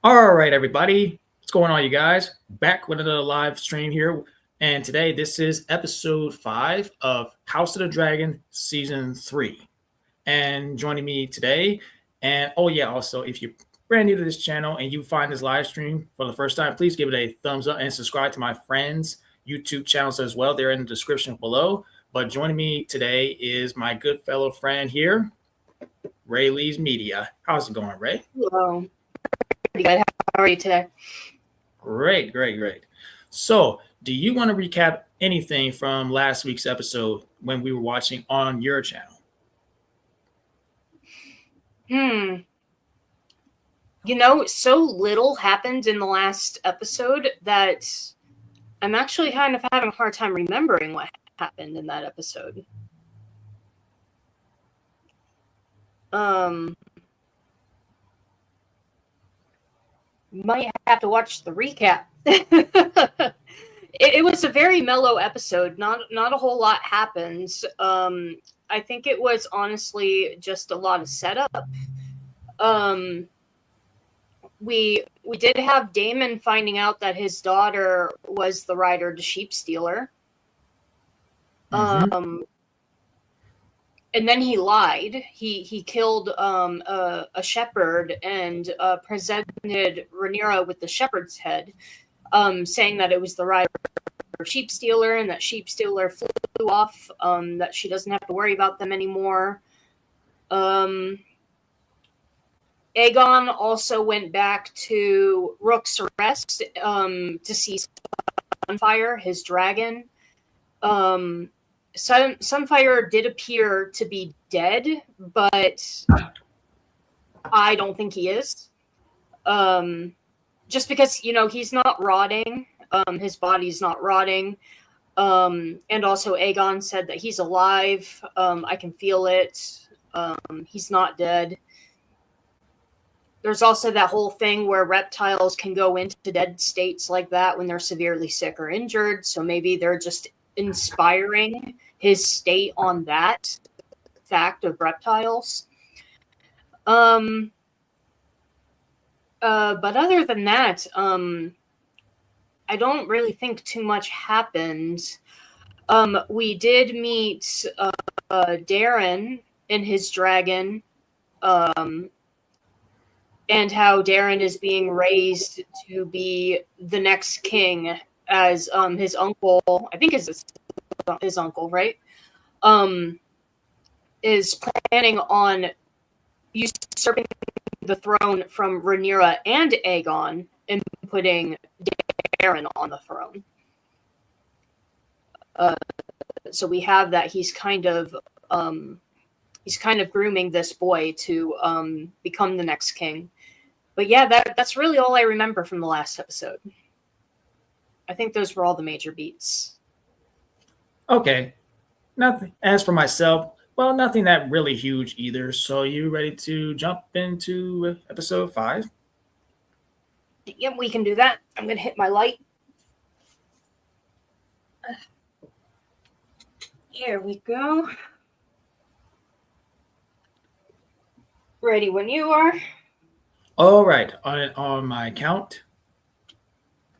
All right, everybody. What's going on, you guys? Back with another live stream here. And today, this is episode 5 of House of the Dragon Season 3. And joining me today, and oh, yeah, also, if you're brand new to this channel and you find this live stream for the first time, please give it a thumbs up and subscribe to my friends' YouTube channels as well. They're in the description below. But joining me today is my good fellow friend here, Lee's Media. How's it going, Ray? Hello. Pretty good. How are you today? Great, great, great. So, do you want to recap anything from last week's episode when we were watching on your channel? So little happened in the last episode that I'm actually kind of having a hard time remembering what happened in that episode. Might have to watch the recap. It was a very mellow episode. Not a whole lot happens. I think it was honestly just a lot of setup. We did have Damon finding out that his daughter was the rider to Sheep Stealer. Mm-hmm. And then he lied. He killed a shepherd and presented Rhaenyra with the shepherd's head, saying that it was the rider Sheep Stealer and that Sheep Stealer flew off, that she doesn't have to worry about them anymore. Aegon also went back to Rook's Rest to see Sunfire, his dragon. Sunfire did appear to be dead, but I don't think he is. Just because, he's not rotting. His body's not rotting. And also Aegon said that he's alive. I can feel it. He's not dead. There's also that whole thing where reptiles can go into dead states like that when they're severely sick or injured. So maybe they're just inspiring his state on that fact of reptiles. But other than that, I don't really think too much happened. We did meet Darren and his dragon, and how Darren is being raised to be the next king, as his uncle, I think is his uncle, right? Is planning on usurping the throne from Rhaenyra and Aegon and putting Darren on the throne. So we have that he's kind of grooming this boy to become the next king. But yeah, that's really all I remember from the last episode. I think those were all the major beats. Okay. Nothing. As for myself, well, nothing that really huge either. So, you ready to jump into episode 5? Yep, we can do that. I'm going to hit my light. Here we go. Ready when you are. All right. On my count,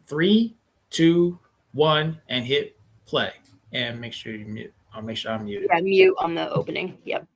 3, 2, 1, and hit play. And make sure you mute. I'll make sure I'm muted. Yeah, mute on the opening. Yep.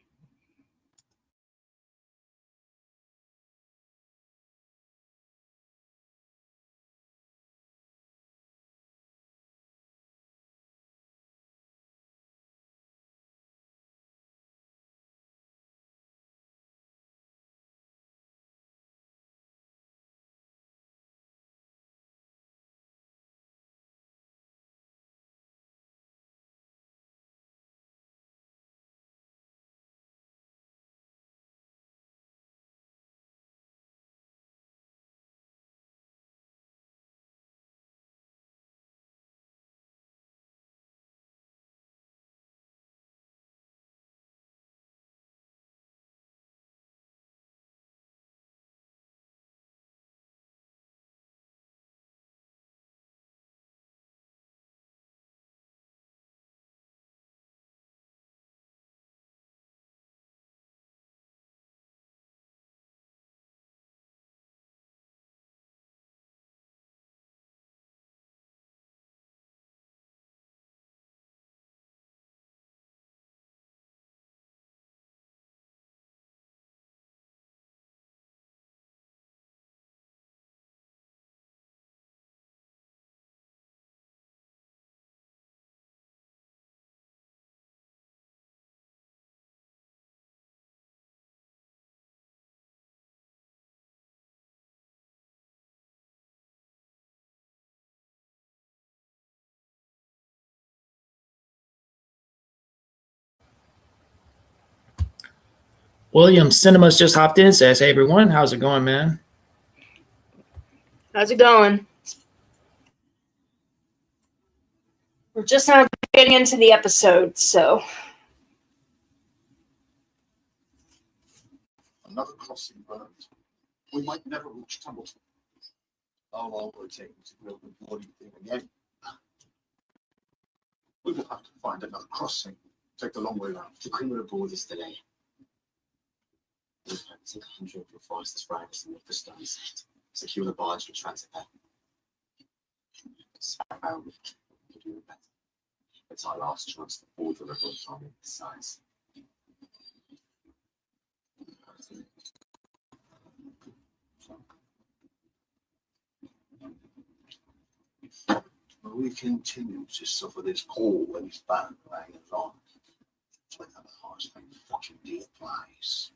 William Cinemas just hopped in, says, "Hey everyone, how's it going, man?" How's it going? We're just now getting into the episode, so. Another crossing burned. We might never reach Templeton. How long will it take to build the bloody thing again? We will have to find another crossing. Take the long way around. The criminal board is delay. We'll take 100 of Forest's riders and make the stone set. Secure the barge for transit there. Sparrow, we can do it better. It's our last chance to board the river with army this size. We continue to suffer this cold when his band hanging on. It's like that harsh thing fucking deal applies.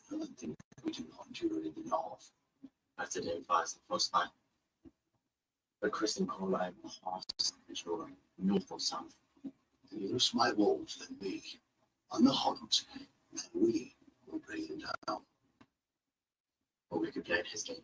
Another thing we do not do in the north. After the advice of close by. The Christian Colorado horse is roaring north or south. You're smart wolves than me. On the hunt, and we will bring him down. Or we could play at his game.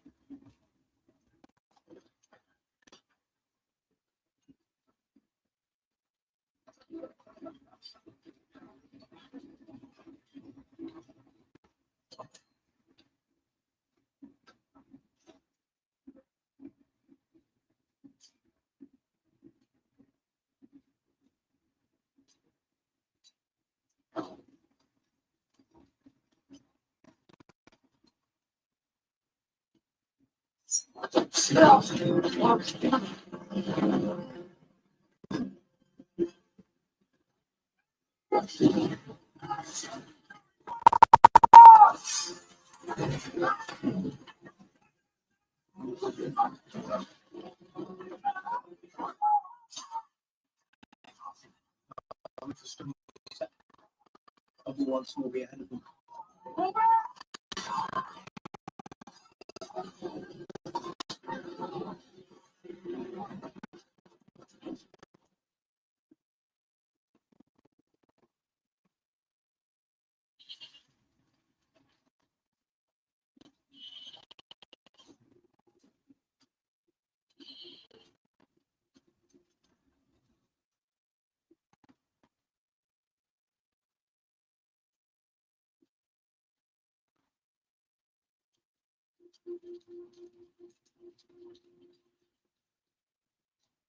Everyone's will be ahead of them.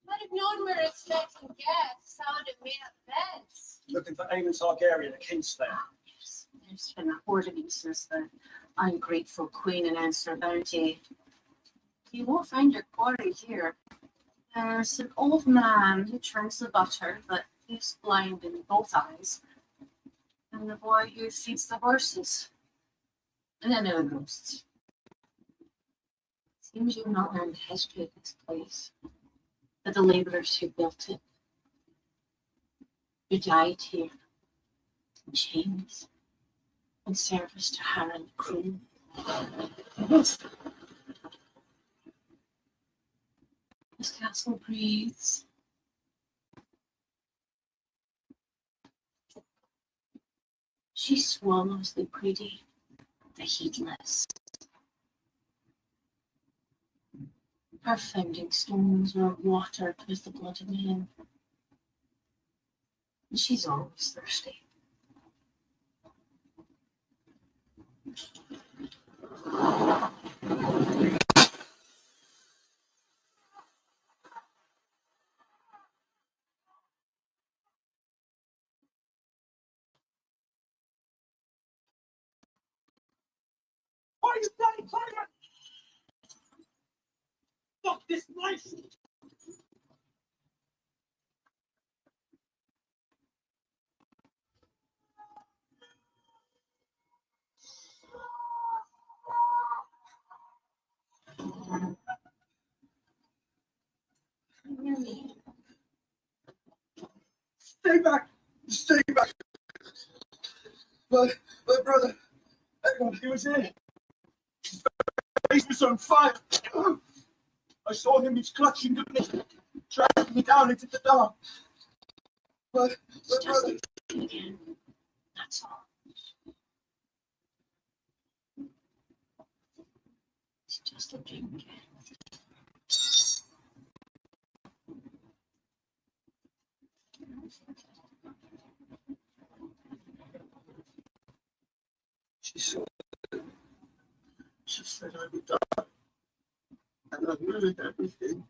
I'd have known we were expecting guests. I would have made up beds. Looking for Aemon Targaryen, a Kingslayer. There's been a horde of Easters, the ungrateful queen announced her bounty. You won't find your quarry here. There's an old man who churns the butter, but he's blind in both eyes. And the boy who feeds the horses. And then there are ghosts. Seems you've not learned the history of this place. But the labourers who built it, who died here, in chains, in service to Harald Queen. This castle breathes. She swallows the greedy, the heedless. Her founding stones were watered with the blood of men. And she's always thirsty. Why are you bloody playing it? Fuck this place! Stay back! Stay back! My brother, Egon, he was here. His face was on fire. I saw him, he's clutching at me, dragging me down into the dark. My It's just brother. again. That's all. just a drink. She said I would die. And I ruined everything.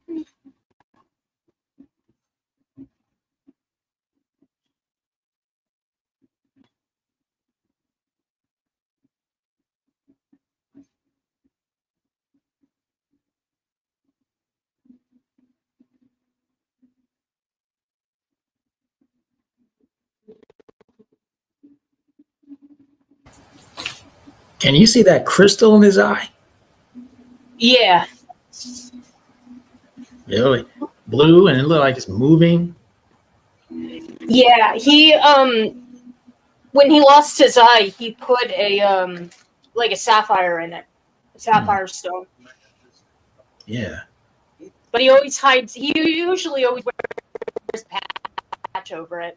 Can you see that crystal in his eye? Yeah. Really blue, and it looked like it's moving. Yeah, he when he lost his eye, he put a like a sapphire in it. A sapphire stone. Yeah. But he always hides. He usually always wears a patch over it.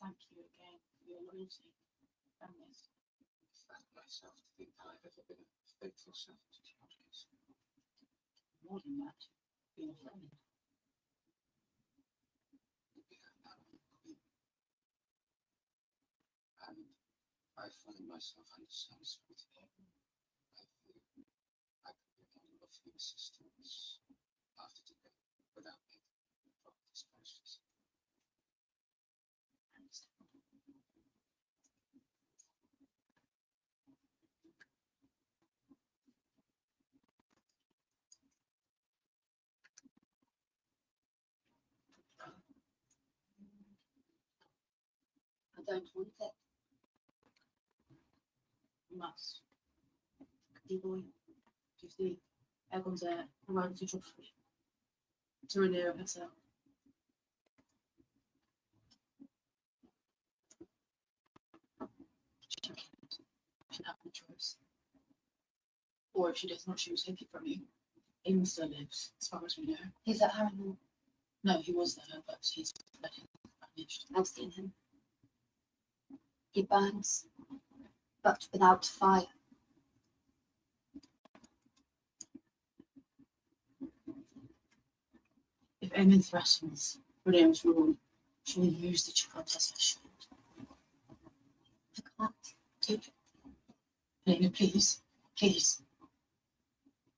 Thank you again for your loyalty and this. Thank myself to think that I've ever been a faithful servant to your case. More than that, being a friend. And I find myself unsatisfied today. I feel I could be getting off the insistence after today without making proper disclosures. I don't want it. You must. Dear boy, do you see? Egon's arrived to Joffrey. To renew herself. She can't have the choice. Or if she does not choose, take it from you. Aemon still lives, as far as we know. He's at Harrenhal. No, he was there, but he's vanished. I've seen him. He burns, but without fire. If Aemon threatens Rhaenyra's rule, she will use the child as her shield. I can't. Take it. Rhaenyra, please, please.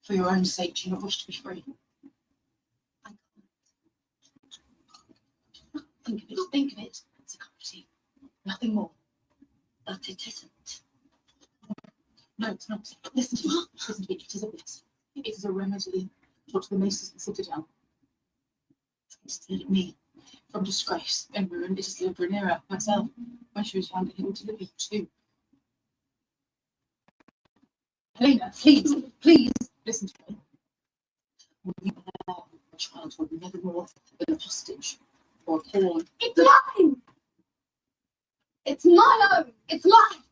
For your own sake, do you not wish to be free? I can't. Think of it, think of it. It's a cup of tea. Nothing more. But it isn't. No, it's not. Listen to me. Listen to me. It is a bliss. It is a remedy to what the Maces and Citadel. It's delivered me from disgrace and ruin. It has delivered Rhaenyra myself when she was young, and it will deliver you too. Helena, please, please listen to me. When you are a child, will be never more than a hostage or a pawn. It's mine! It's my own! It's mine!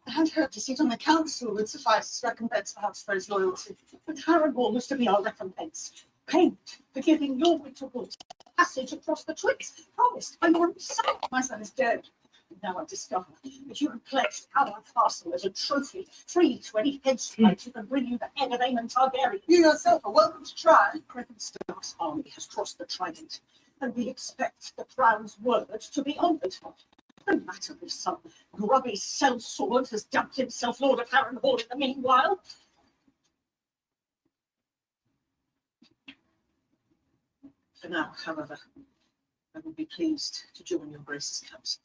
I had hoped a seat on the council would suffice as recompense for Habsburg's loyalty, but Harrenhal was to be our recompense. Payment for giving your winter woods passage across the Twigs, promised by your own son. My son is dead. Now I discover that you have pledged our castle as a trophy, free to any headstrike who can bring you the head of Aemon Targaryen. You yourself are welcome to try. Stark's army has crossed the Trident, and we expect the Crown's word to be honoured. No matter if some grubby sellsword has dubbed himself Lord of Harrenhal in the meanwhile. For now, however, I will be pleased to join your Grace's council.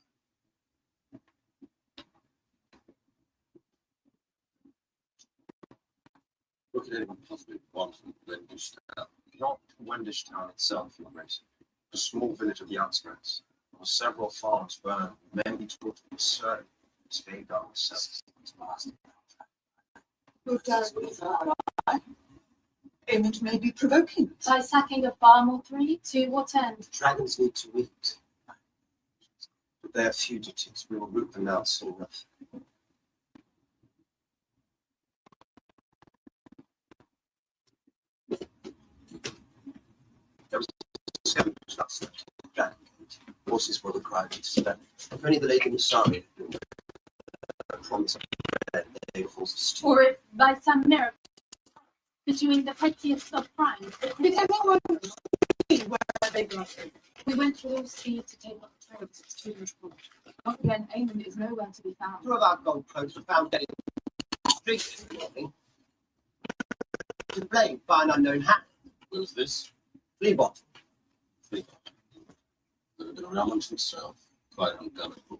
Look at anyone possibly want from Wendish Town. Not Wendish Town itself, Your Grace. A small village of the outskirts. There were several farms burned, many taught to be certain to stay down themselves. Who does Aemond may be provoking. By sacking of Barmore 3, to what end? Dragons need to eat. But they are fugitives. We will root them out soon enough. There was 7 last night. Dragon gate. Horses were required to spend. If only the Lady Masari promised that they would force us to. Or if by some miracle, pursuing the pettiest of crimes, Did anyone see where they got to? we went full speed to take up the trails. It's too much work. Once again, Aemond is nowhere to be found. 2 of our gold cloaks were found dead in the street this morning. Displayed by an unknown hat. Who's this? Fleabot. The Raman himself, quite undelicate.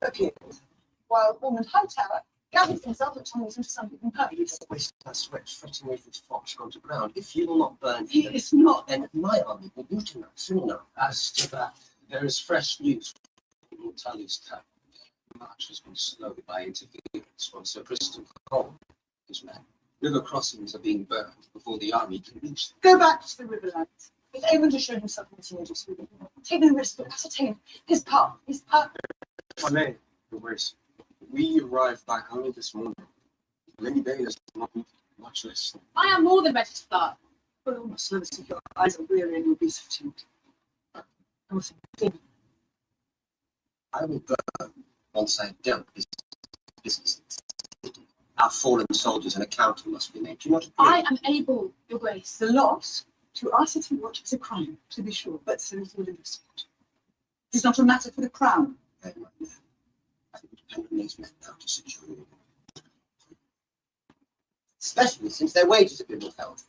Appeared, while Ormond Hightower gathered himself at Thomas into something composed. Waste that sweat fretting with its fox gone to ground. If you will not burn He here, is not. then my army will root him out soon enough. As to that, there is fresh news from Tully's camp. The march has been slowed by interference from Sir Kristen Cole, his men. River crossings are being burned before the army can reach them. Go back to the Riverlands. If Aemond has shown himself continuous with him, take no risk, but ascertain his path, his purpose. If I may, Your Grace, we arrived back only this morning. Lady Day has not much less. I am more than ready to start. Oh, my service, your eyes are weary and your beast fatigued. I will burn once I have dealt with this business. Our fallen soldiers and accounting must be made. Do you not agree? I am able, Your Grace. The loss to us at what is a crime, to be sure, but so is all innocent. It is not a matter for the crown. Very much. I think it depends on these men now to secure you. Especially since their wages have been withheld.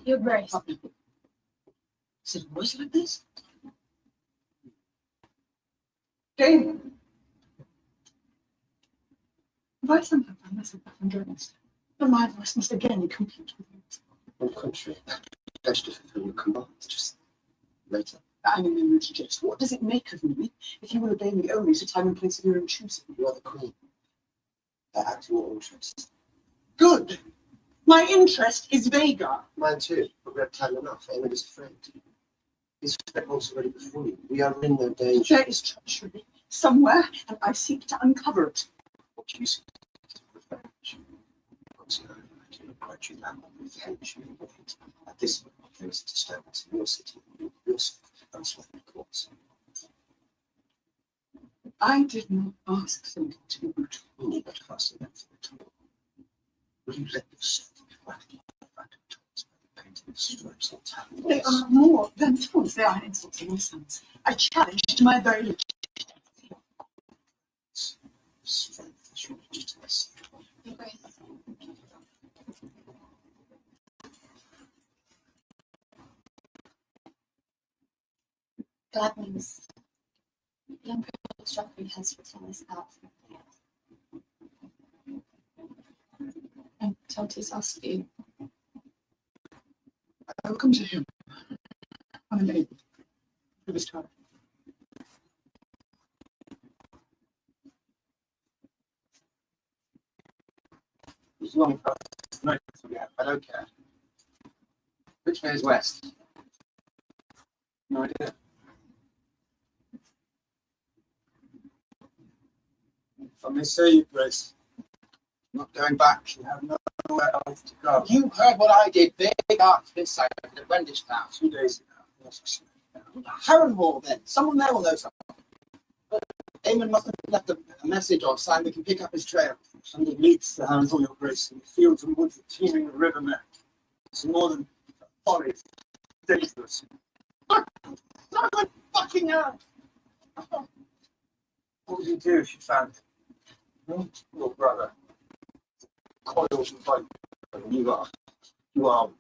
Your Grace. Is it always like this? Damon. If I somehow find myself back in Journalist, then my voice must again compete with yours. On the contrary, pledged to fulfill your commands just later. I'm in the mood to jest. What does it make of me if you will obey me only at a time and place of your own choosing? You are the queen. I act in your interests. Good. My interest is Vhagar. Mine too, but we have time enough. Aemond is afraid. His revolts already before you. We are in no danger. There is treachery somewhere, and I seek to uncover it. What do you see? Quite you that revenge you want. At this moment, there is a disturbance in your city. Yourself, unsworn courts. I did not ask them to be brutal. You need not fuss them for it. Will you let yourself be wrapped by the tones by the painting stripes and talons? They are more than tools. They are insulting my sons. I challenged my very legitimacy. Strength is your legitimacy. Your Grace. Glad news. Young Prince Joffrey has returned us out from there. And told us asked you. I will come to him. I am able. For this time. It's long past night, I don't care. Which way is west? No idea. If I may say, Your Grace, not going back, you have nowhere else to go. You heard what I did. Big arts this side of the Wendish town. 2 days ago. Harrenhal then. Someone there will know something. But Aemond must have left a message on sign we can pick up his trail. Something leads the hounds, Your Grace, in the fields and woods teeming with rivermen. It's more than folly. It's dangerous. Someone fucking hell! What would you do if you found your brother coiled and broken? You are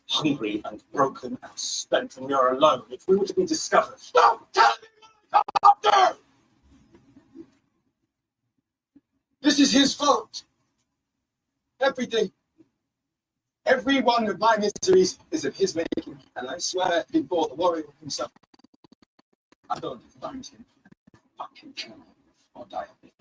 hungry and broken and spent, and you're alone. If we were to be discovered, Stop telling me to come after! this is his fault. Everything, every one of my miseries is of his making, and I swear before the warrior himself, I don't find him. Fucking kill him or die of it.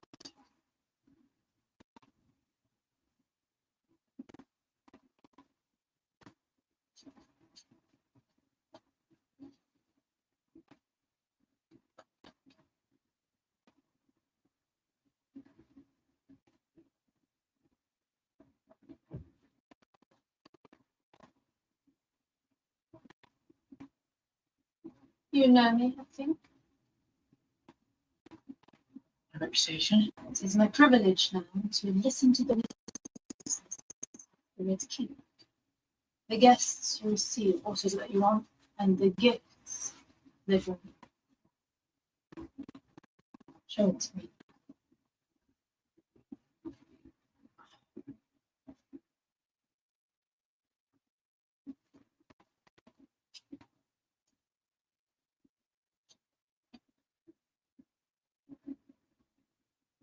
You know me, I think. A reputation? It is my privilege now to listen to the witnesses for its king. The guests receive orders that you want, and the gifts live with you. Show it to me.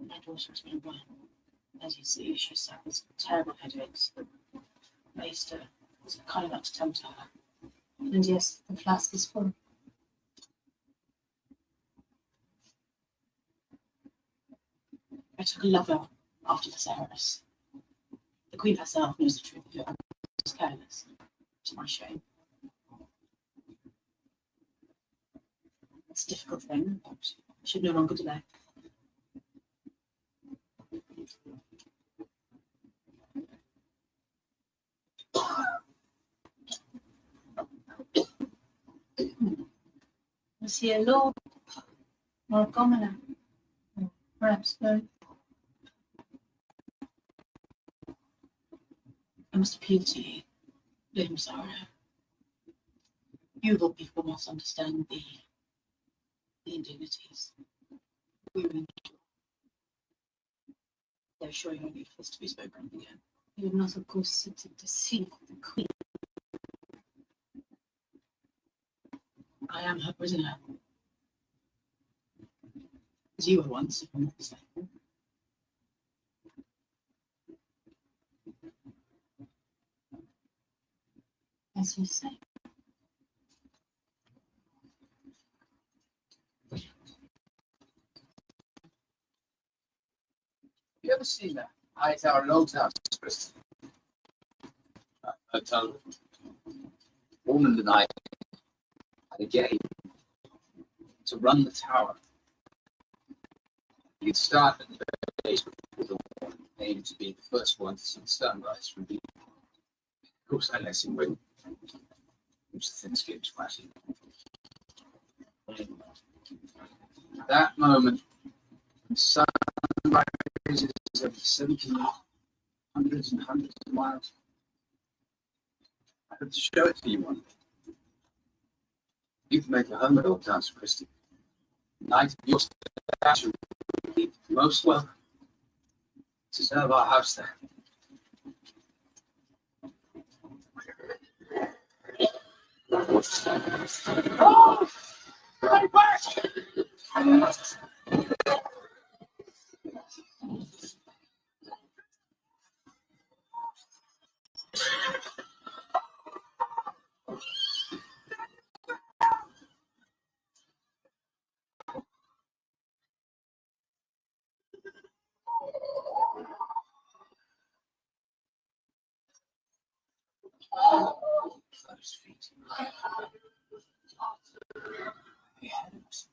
My daughter has been well. As you see, she suffers from terrible headaches. Maester was kind enough to tend to her. And yes, the flask is full. I took a lover after the Cerberus. The Queen herself knows the truth of it. I was careless, to my shame. It's a difficult thing, but I should no longer delay. Was he a lord or a commoner? Or perhaps both? I must appeal to you, Lady Sarah. You of people must understand the indignities we will endure. They're sure you're useless to be spoken of again. You would not, of course, seek to deceive the Queen. I am her prisoner. As you were once, if I'm not mistaken. As you say. You ever seen that high tower and low tower, Chris? I tell you, woman tonight had a game to run the tower. You'd start at the base with the one, aim to be the first one to see the sunrise from the. Of course, I let him win. Which the thing skips flashing. At that moment, the sun rises over 70 hundreds and hundreds of miles. I have to show it to you one day. You can make a home at Old Town, Christie. Night of your statue will be most welcome to serve our house there. Oh! Right back! Those feet. Yes.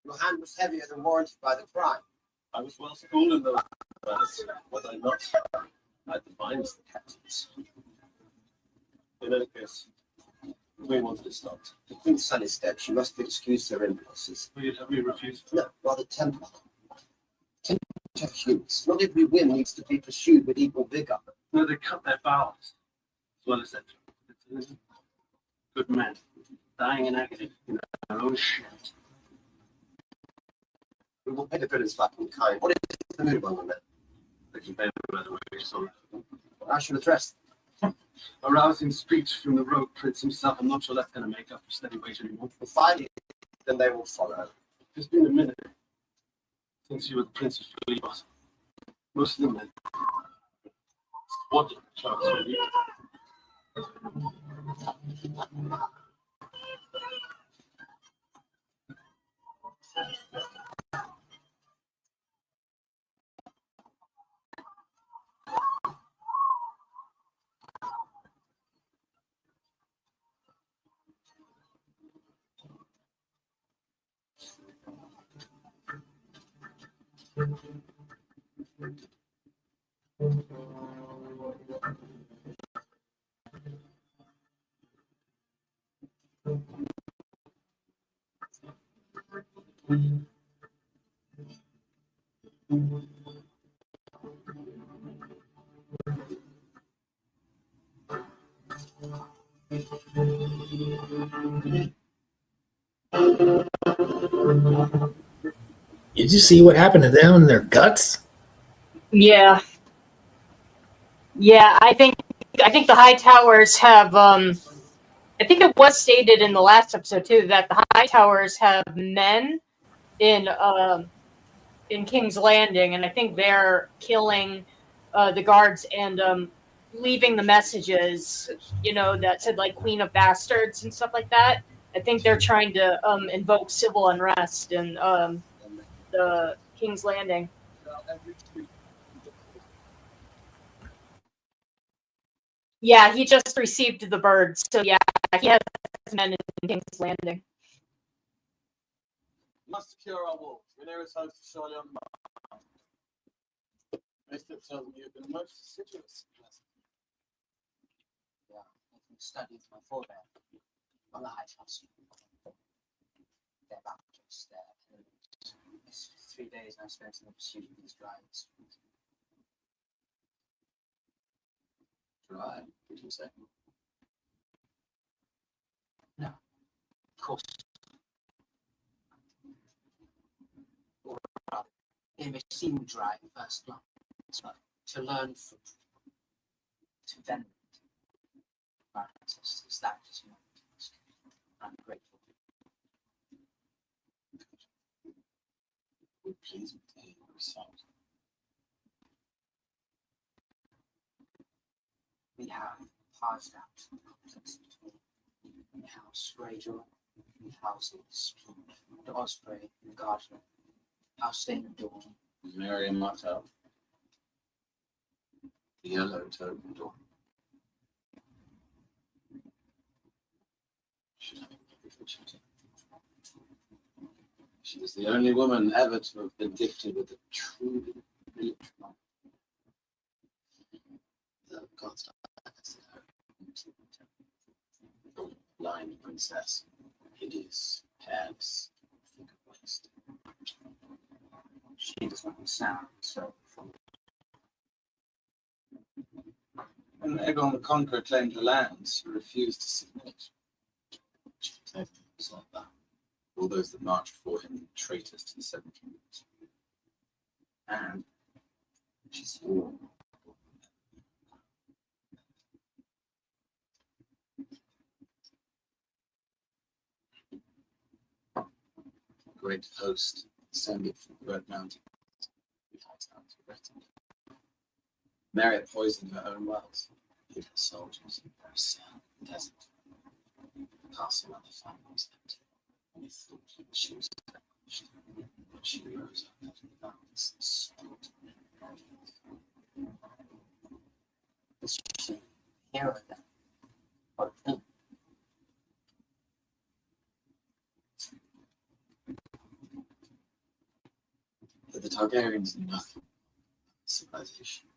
Your hand was heavier than warranted by the crime. I was well schooled in those matters, was I not? I defined the captains. In any case, we wanted to start. The Queen's son is dead. She must be excused her impulses. Will you have me refused? No, rather temper. Temper humans. Not every whim needs to be pursued with equal vigor. No, they cut their bowels, as well as their good men, dying in agony in their own shit. We will pay the villains back in kind. What is the mood among the men? They can bear by the way, so I should address A rousing speech from the rogue prince himself. I'm not sure that's going to make up for steady weight anymore. Well, finally, then they will follow. It's been a minute since you were the prince of Philipos. Most of them men. What chance are you? Did you see what happened to them and their guts? Yeah. Yeah, I think the High Towers have I think it was stated in the last episode too that the High Towers have men in King's Landing, and I think they're killing the guards and leaving the messages, that said like Queen of Bastards and stuff like that. I think they're trying to invoke civil unrest in the King's Landing. Yeah, he just received the birds, so yeah, he has men in King's Landing. Must secure our walls. We know his host is surely on the march. Mr. tells me you've been most assiduous. Yeah, I can study with my forebear on the high house. Their battles, their enemies. It's 3 days I spent in the pursuit of these drivers. Right, did you say? No, of course. Or rather, they may seem dry at first glance, but to learn from, to venerate our ancestors, that is my task. I'm grateful. Would please me to hear your recite. We have parsed out the complex between the house Greyjoy and the houses the Osprey and Gardner, House Stain and Dawn. Mary Martell. The yellow-toed dawn. Should have every fortune. She was the only woman ever to have been gifted with a truly rich mind. The gods blind princess, hideous, hairless, thick of waist. She does not sound so full. When Aegon the Conqueror claimed her lands, she refused to submit. She protected things like that. All those that marched for him were traitors to the Seven Kingdoms. And she swore. A great host descended from the Red Mountain. Mary poisoned her own wells, hid her soldiers in the very sand desert. The castle and the family was empty. And he thought she was accomplished. But she rose up out of the darkness and sought Is she a hero then? Or a villain? But the Targaryens knew nothing of civilization,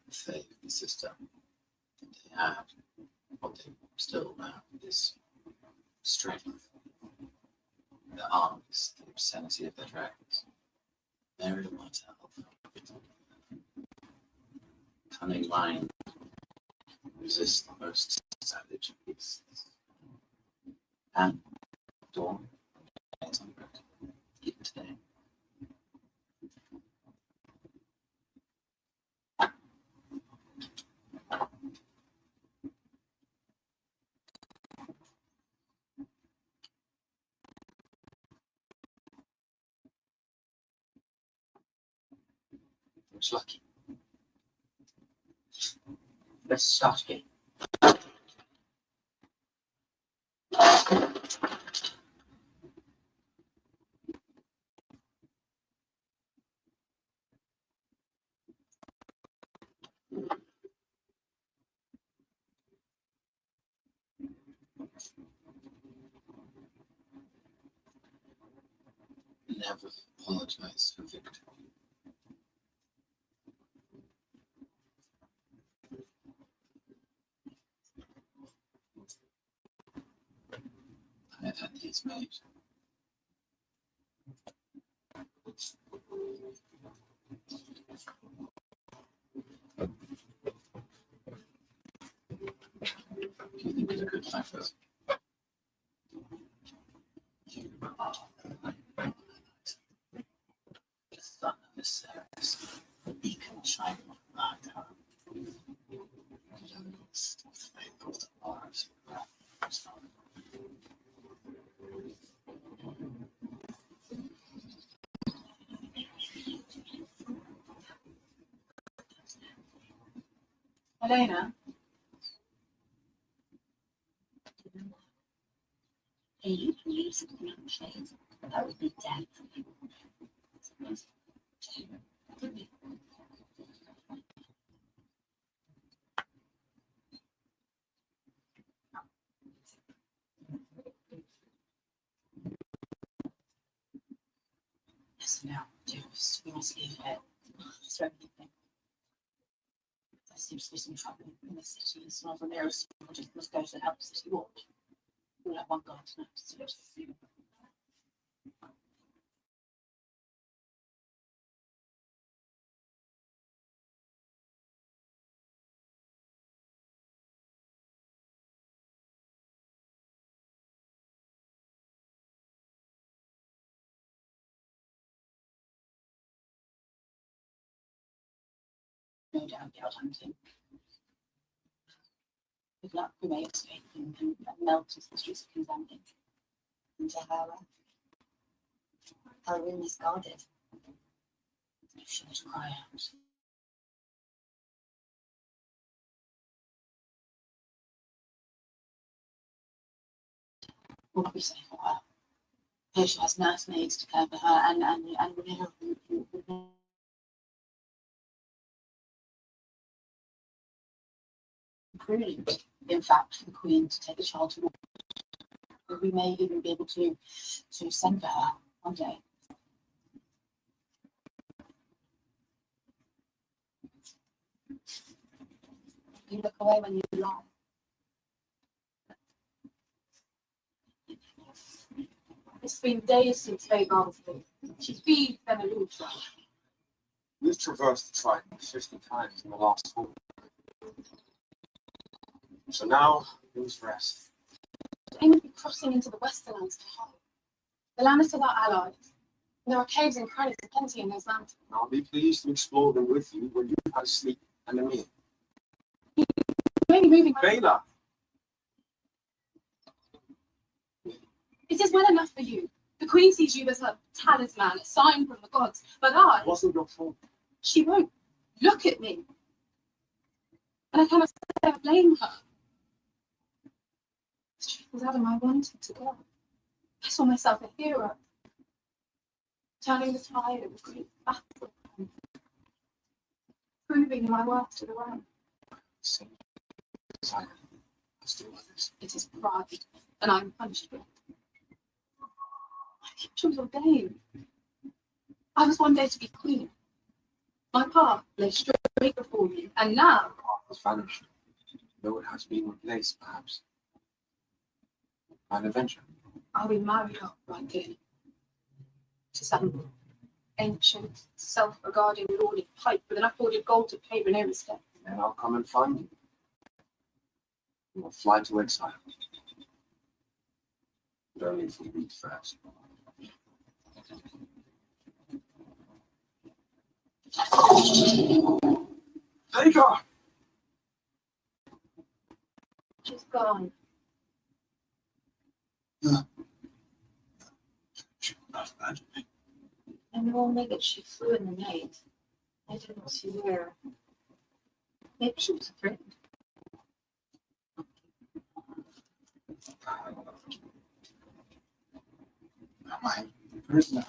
the faith, the system. And they had what they still have is strength, their armies, the obscenity of their dragons. Mary Martell, cunning mind, resist the most savage of beasts. And Dawn, even today. was lucky. Let's start again. Never apologize for victory. I had these made. Do you think it's a good time for us? You are the sun of the service, the beacon shining on the light. Youngest of the faith of the Lord's wrath. Elena, He leaves it in shade. That would be dead. yes, now, dearest, we must leave here. Just for everything. There seems to be some trouble in the city. It's one of the nearest project must go to help the city ward. We'll have one guard tonight to see us. No doubt the out hunting. With luck, we may escape and melt as the streets of King's Landing. Into her Her room is guarded. If she were to cry out. Will not be safe for her. Here she has nursemaids to care for her and Renee who prudent, in fact, for the Queen to take the child to war. We may even be able to send for her one day. You look away when you lie. It's been days since they've answered. She's been Beneluccia. We've traversed the Triton 50 times in the last 4 weeks. So now, let's rest. Aim would be crossing into the Western lands to hide. The Lannisters are allies. There are caves and crannies plenty in those lands. I'll be pleased to explore them with you when you've had a sleep and a meal. You're only moving. Baylor! It is well enough for you. The Queen sees you as a talisman, a sign from the gods. But I. It wasn't your fault. She won't look at me. And I cannot say I blame her. It was Adam I wanted to go. I saw myself a hero. Turning the tide of a great battle. Proving my worth to the realm. It is pride, and I'm punished for it. I was ordained. I was one day to be queen. My path lay straight before me, and now The path has vanished, though it has been replaced, perhaps, by an adventure. I'll be married up right there to some ancient, self-regarding lorded pipe with enough hoarded gold to pay Renee's debt. Then I'll come and find you. You will fly to exile. But only if we meet first. Take her! She's gone. She will not imagine me. And we'll make it she flew in the night. I didn't see her. Maybe she was afraid. Am I a prisoner?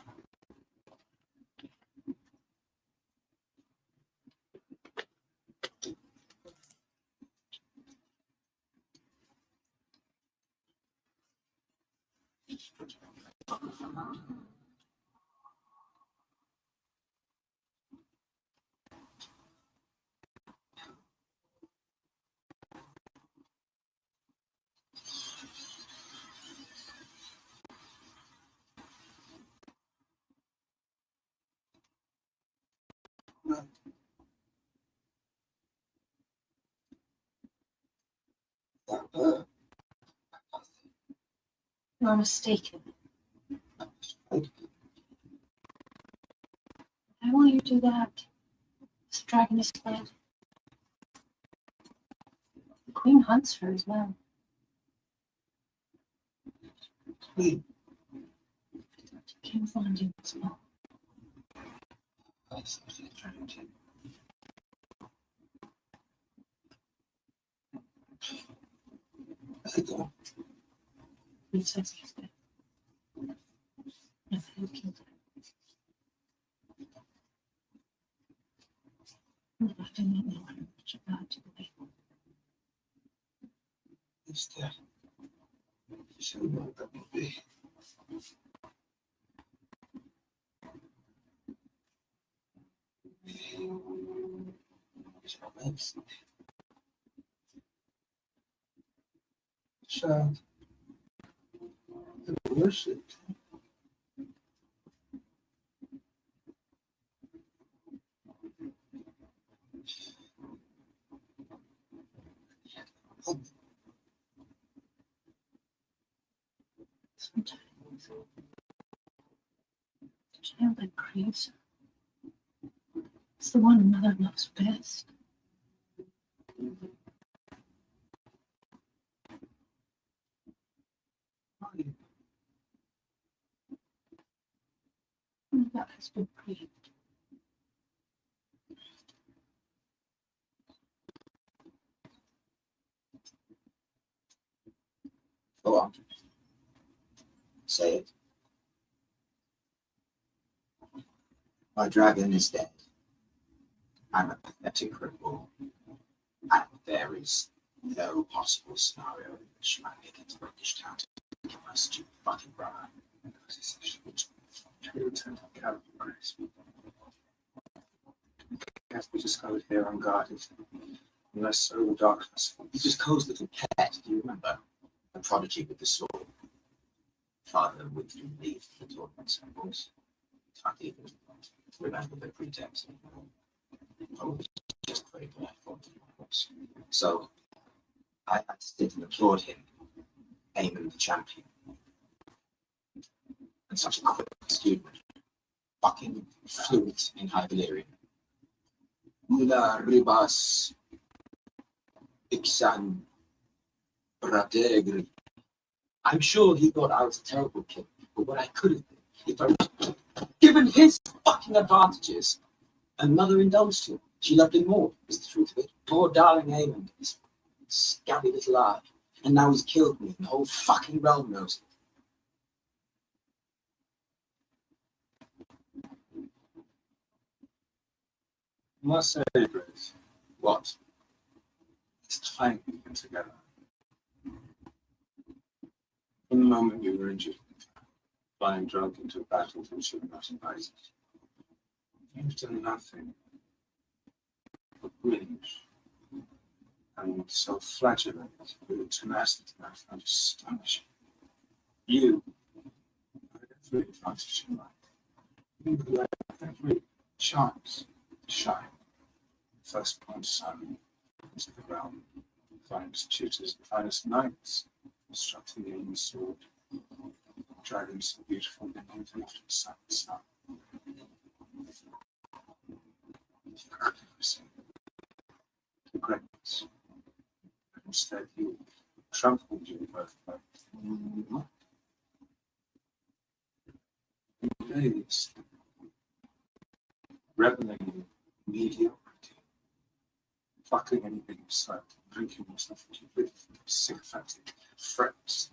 You're mistaken. Why will you do that? This dragon is dead. The queen hunts her as well. Leigh, King found you as well. I started trying to. I go. He says he's dead. I think he killed her. I do not know how much about the people. He's dead. So what that will be. It's not nice. Child. The worship. Sometimes the child that craves her is the one a mother loves best. And that has been grieved. Go on. Say it. My dragon is dead. I'm a pathetic cripple. And there is no possible scenario in which I make it to British Town to get my stupid fucking brother. We returned to camp, Grace. Guess we just go here unguarded. Unless so the darkness. He's just Cole's little pet, do you remember? A prodigy with the sword. Father withdrew leave for the tournament symbols. Can't even remember the pretext anymore. Probably just very polite for him. So I had to sit and applaud him, Eamon the champion. And such a quick student, fucking fluent in High Valyrian. Mula ribas ixan bradegri. I'm sure he thought I was a terrible kid, but what I could have been, if I was given his fucking advantages, and mother indulged him. She loved him more, is the truth of it. Poor darling Eamon, his scabby little eye. And now he's killed me, and the whole fucking realm knows it. I must say, Grace, What? it's time we get together. From the moment you were injured, flying drunk into a battle that you should not invited, you've done nothing but whinge and self-flagellate with a tenacity that I found astonishing. You had every advantage in life. You had every chance to shine. First born son into the realm, finest tutors, the finest knights, instructing the aim sword, dragons so beautiful and anything after the sun. The greatness. Instead, you trampled your birthright. You days, reveling in mediocrity. Fucking anything you smoked, drinking was nothing to do with sycophantic threats.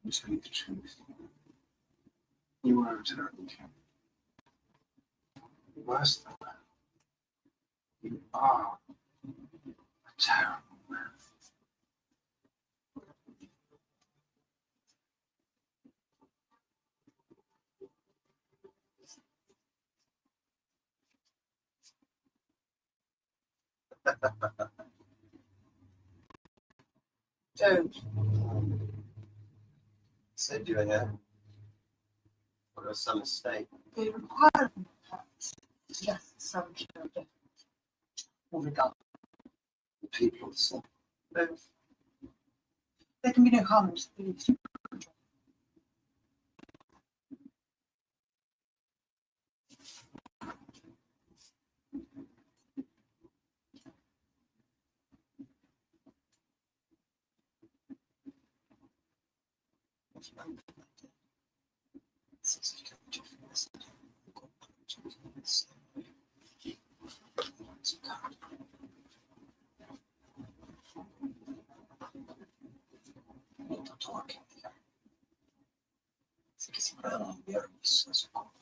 To tell you the truth, you are a terrible king. Worse than that, you are a terrible man. Don't. Said you were here. What was some mistake? They require them, perhaps, just some children. Or regard The people said. both. There can be no harm to the least. Molto talking here. Che si parlano di Hermes, secondo.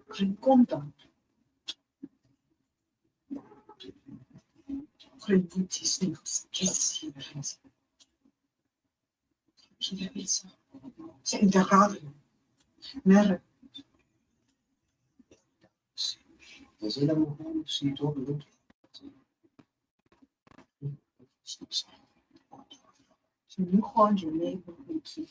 Rincontrano. Creditísimo que sí, que avisa. Se enterrado. Mer. Desidero si todo Se não pode ler aqui.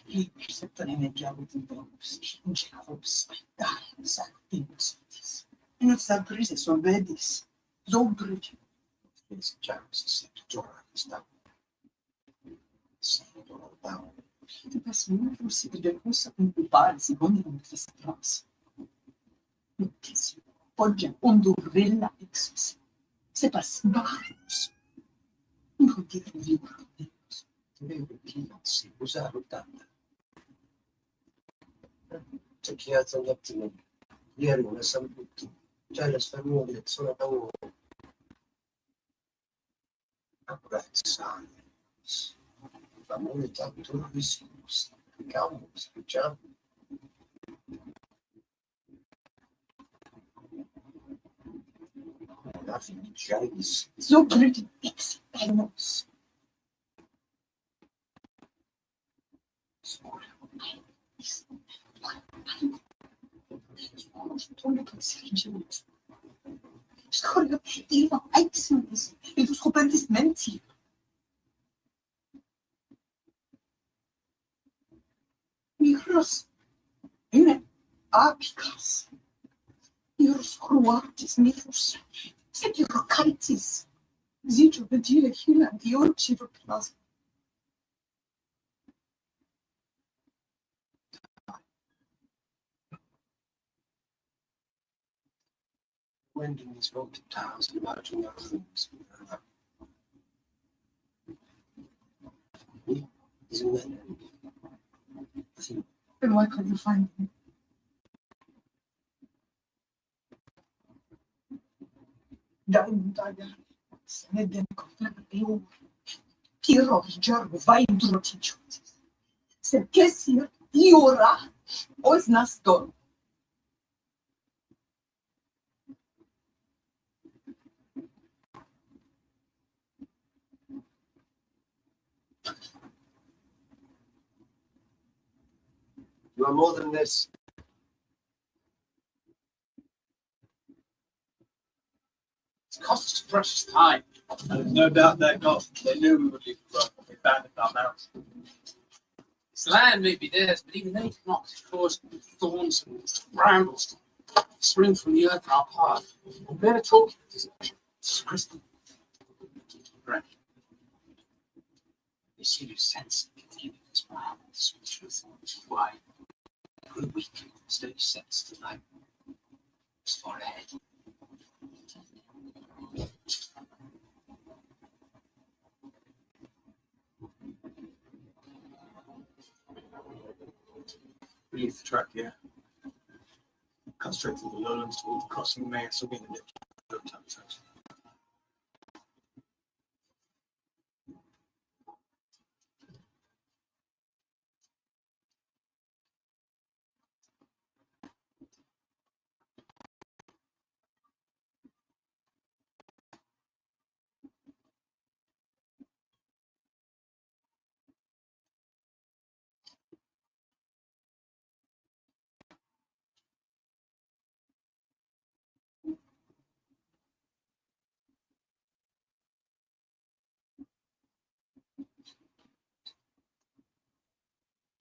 E certamente abbiamo tempo, non c'è la possibilità, sai, tempo sentis. E non sta prese, sono vedis. Dobri. già si sente giorno sta. Sento da Ti penso non possibile questo preoccupare, secondo me ti stress. Muchísimo. Oggi ondurrella exos. Se passa varios. Non dire libro. devo si usare tanto. C'è chi alza gli attimi. Ieri non è saputo. Già le spagnole sono da uomo. Apprezzare. La moneta turissima. Spieghiamo, spieghiamo. La finisce. So pretty ex animals. Storia consigliere. Storia io excellence. E tu scoprendis menti. Miros. Ine apicas. Miros cruatis miros. Sed rocaitis. Zitro vedile hila di oggi verplas. When in these vaulted towers, imagine your rooms. Isn't that Then why can't you find me? Dai, se ne deve comprare più. Piero, giorno, vai in duro ciccio. Se che sia, io ora, o snaston. You are more than this. It's cost us precious time. And there's no doubt their God, they knew we would leave the road when we abandoned our mountain. This land may be theirs, but even they cannot cause thorns and brambles to spring from the earth in our path. And better talking of this crystal. Right. You see your sense of It's perhaps which I thought was why I grew weak and steady sense tonight was far ahead. Beneath the track here. Cut straight through the lowlands towards the crossing the main, so we're going to get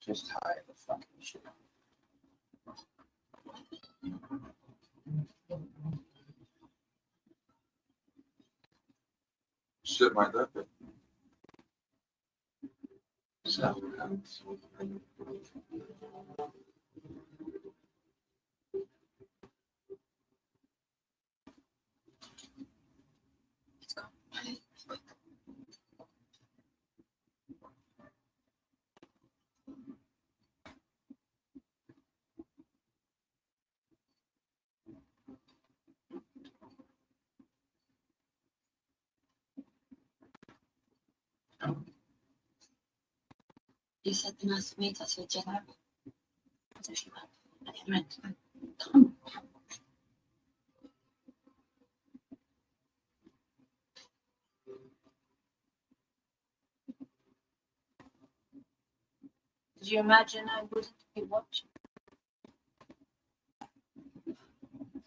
Just hide the fucking shit. shit like that. So, It's gone. You said the nurse would meet us with General. So she went at the other end. Come. Did you imagine I wouldn't be watching?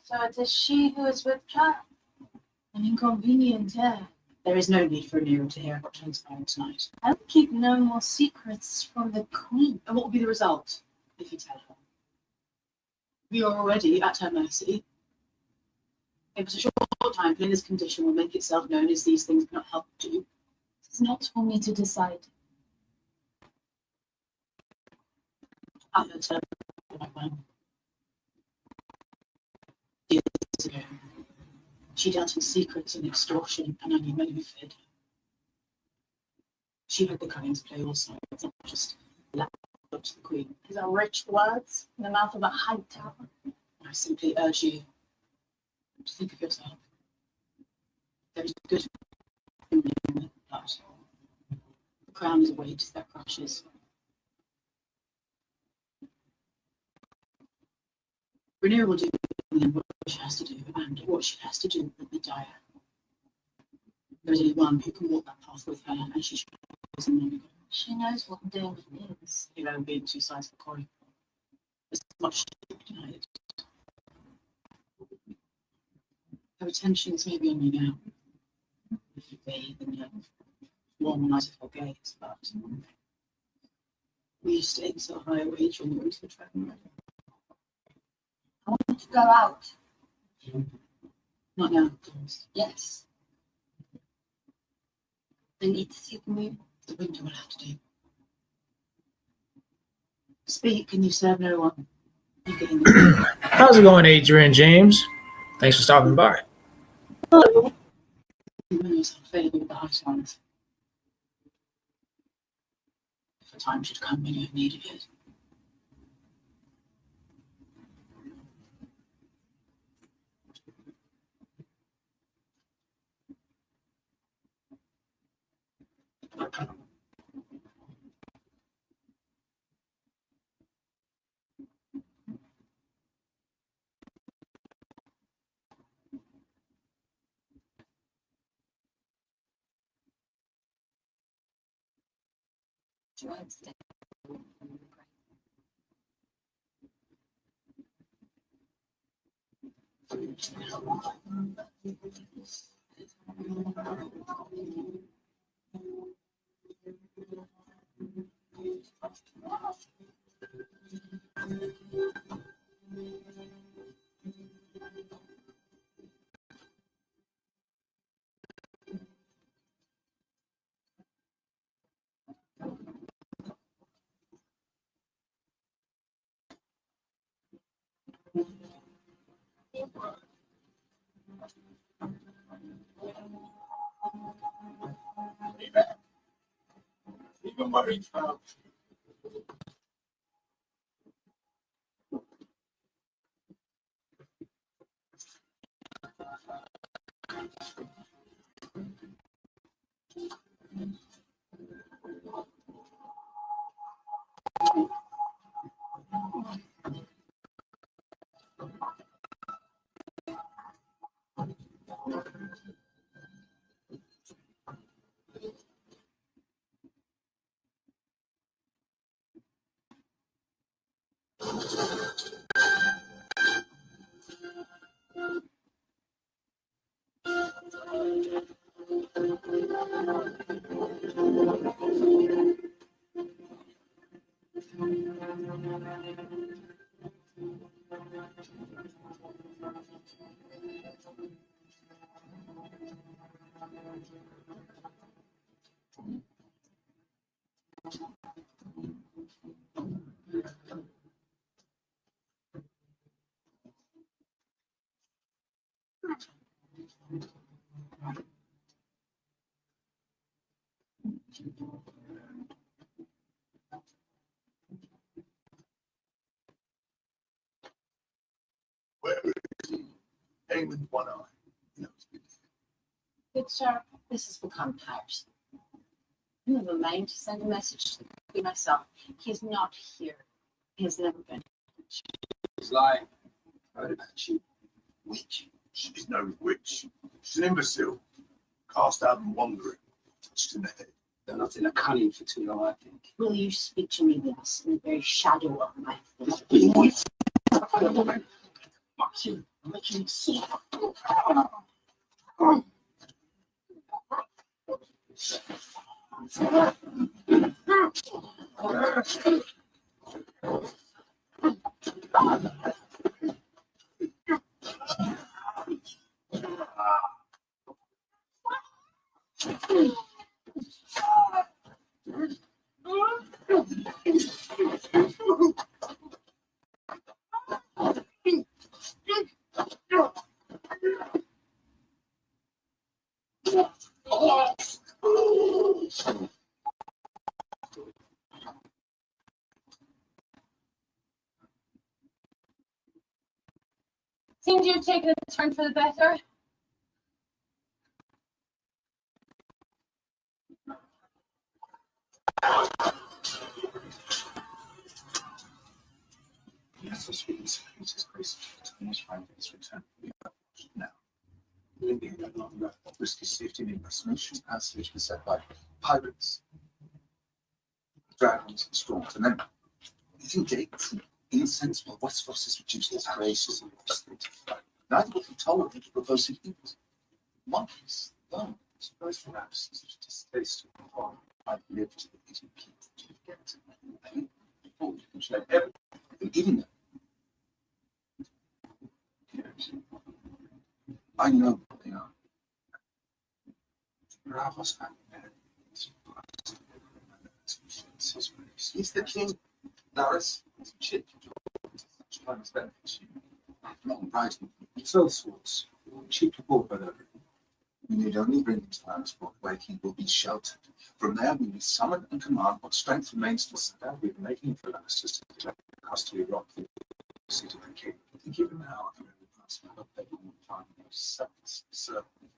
So it is she who is with Clara. An inconvenient air. There is no need for Nero to hear what transpired tonight. I will keep no more secrets from the Queen. And what will be the result if you tell her? We are already at her mercy. It was a short time, but in this condition will make itself known as these things cannot help do. It's not for me to decide. I heard her like one. Years ago, she dealt in secrets and extortion, and I knew many who feared her. She had the cunning to play all sides, not just lap up to the Queen. These are rich words in the mouth of a high tower. I simply urge you to think of yourself. There is good in the but the crown is a weight that crushes. Rhaenyra will do what she has to do, and what she has to do will be dire. There is only one who can walk that path with her, and she shows him long ago. She knows what danger is. You know, being two sides of the coin. There's much denied. Her attentions may be on you now. If you bathe in your warm night of her gaze, but we used to aim so high a wage when we went to the dragon. I want to go out. Not now. Yes. I need to see the moon. The window will have to do. Speak and you serve no one. You get in the How's it going, Adrian James? Thanks for stopping by. Hello. You know yourself available with the high ones. If a time should come when you have need of it. Even worried about. Where is he? Aim with one eye. No, Good sir, this has become tiresome. I have a mind to send a message to the myself. He is not here. He has never been. It's lying. heard about you. Witch. She's no witch. She's an imbecile. Cast out and wandering. Touched in the head. They're not in a cunning for too long, I think. Will you speak to me thus in the very shadow of my face? Fuck you. I'll let you see. Seems you've taken a turn for the better. Yes, as sweet as grace to finish my day's return. We are now. Living no longer risky safety in investigation passage beset by pirates, dragons, and storms, and then eating gates and insensible Westeros is reduced as gracious and state. Neither will be told that provoking evils. Monkeys, bones, both from absence of distaste to perform. I've lived to the eating people to get to pain, food, which led everything, even them. Yes. I know what they are. Bravos and he's the king. Laris, chip. Trying to spend not right. So sorts. Cheap to board, but we need only bring him to Laris, where he will be sheltered. From there, we will summon and command what strength remains to us. That we're making for Laris just to declare the custody rock the seat of the king. I think even now, I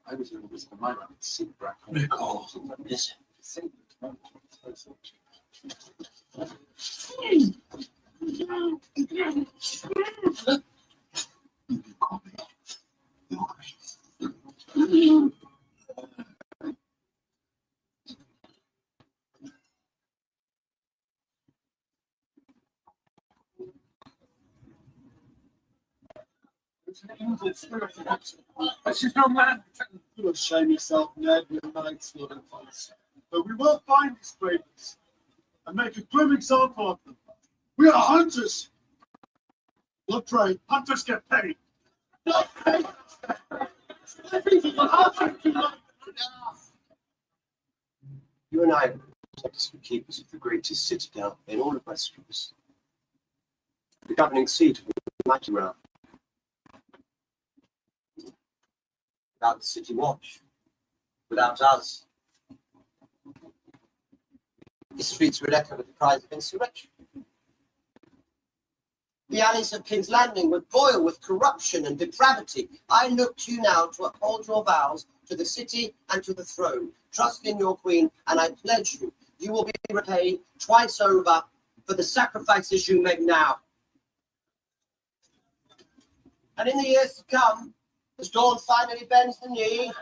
I was in with my mind, see Brack. Yes. This is no man. You will shame yourself, Ned, with knights not advice. But we will find these traitors and make a grim example of them. We are hunters. Not trade. Hunters get paid. Not paid. You and I are protectors and keepers of the greatest citadel in all of Westeros. The governing seat of the mighty realm. without the city watch, without us. The streets would echo with the cries of insurrection. The alleys of King's Landing would boil with corruption and depravity. I look to you now to uphold your vows to the city and to the throne. Trust in your queen, and I pledge you, you will be repaid twice over for the sacrifices you make now. And in the years to come, as dawn finally bends the knee,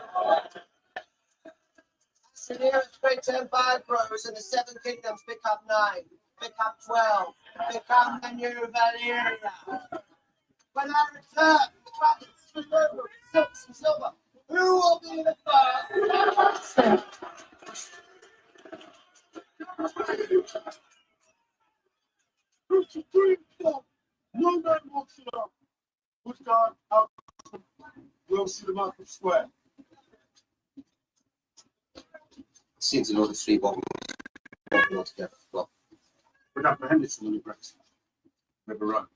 as the nearest great empire grows and the 7 kingdoms become 9, become 12, become the new Valyria. When I return, the dragons stream over with silks and silver. Who will be the first? No man walks it up. Push God out. We'll see the market square. Seems in order 3 walking altogether. Well, We're apprehended from the new Brexit. River Run.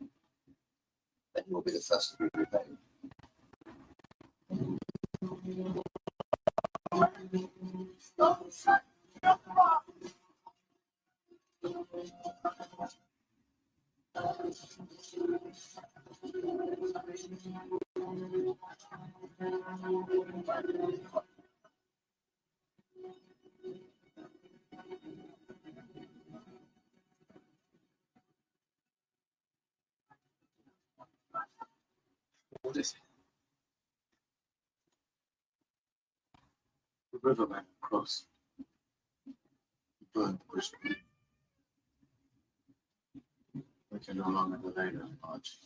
then you will be the first to be repaid. What is it? The riverman crossed. Burned the bridge. We can no longer delay that march.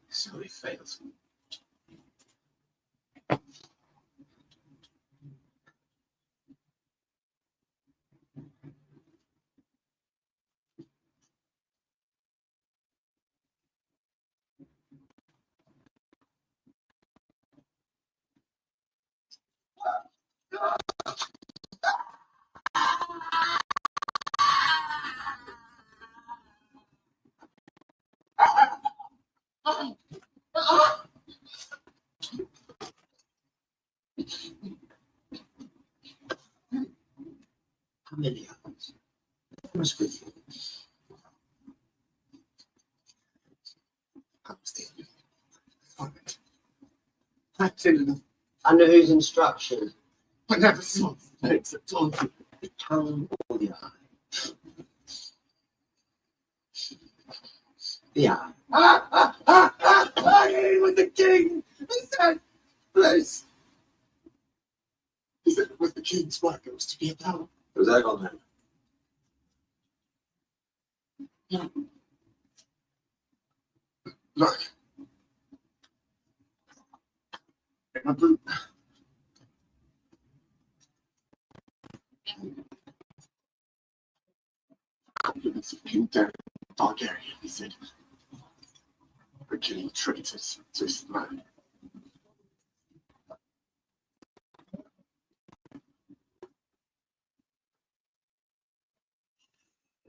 So he fails. How many others? Must be. I was there. I didn't. Under whose instruction? I never saw the legs that told you. The tongue or the eye? The eye. He was the king! He said, please. He said it was the king's work, it was to be a power. It was Aegon then. Look. In a boot. Compliments of King Targaryen, he said. The king traitors to his man.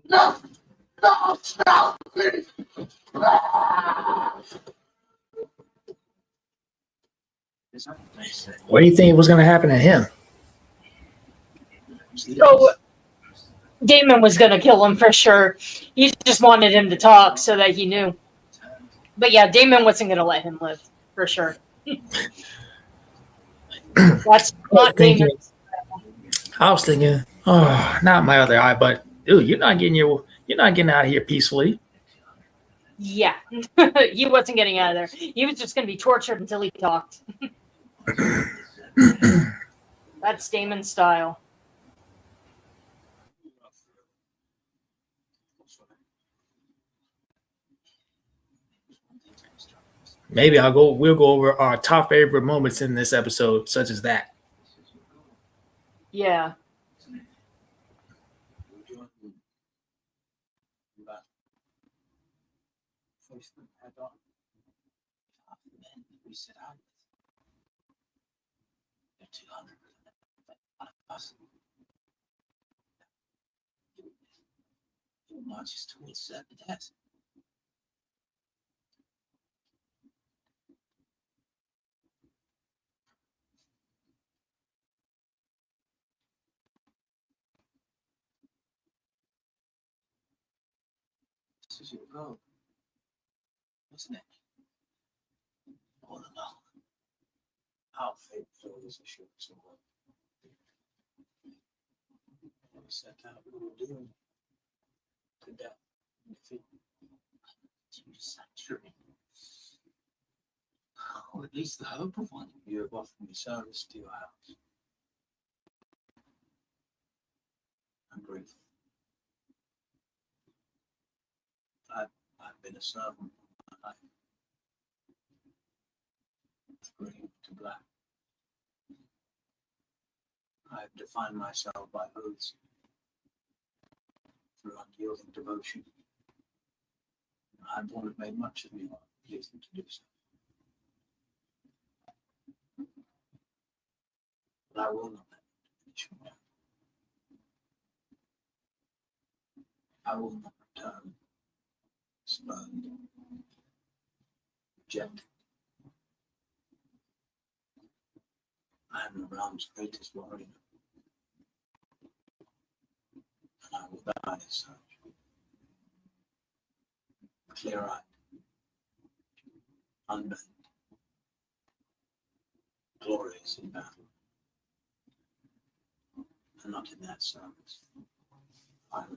No! No! No! Please! What do you think was going to happen to him? Oh, Damon was going to kill him for sure. He just wanted him to talk so that he knew. But yeah, Damon wasn't going to let him live for sure. That's not Damon. I was thinking, oh, not my other eye, but dude, you're not getting out of here peacefully. Yeah, he wasn't getting out of there. He was just going to be tortured until he talked. That's Damon's style. Maybe we'll go over our top favorite moments in this episode, such as that. Yeah. We set out with. They're 200 us. Your marches towards certain death. This is your goal, isn't it? All along. How faithful is a ship to work? We set out we were doing to death and defeat. To sanctuary. Or at least the hope of one. You have offered me service to your house. I'm grateful. I've been a servant all my life. Green to black. I've defined myself by oaths through unyielding devotion. I've wanted made much of me while pleasing to do so. But I will not let it finish me down. I will not return, spurned, rejected. I am the realm's greatest warrior, and I will die as such. Clear-eyed, unbent, glorious in battle, and not in that service, finally,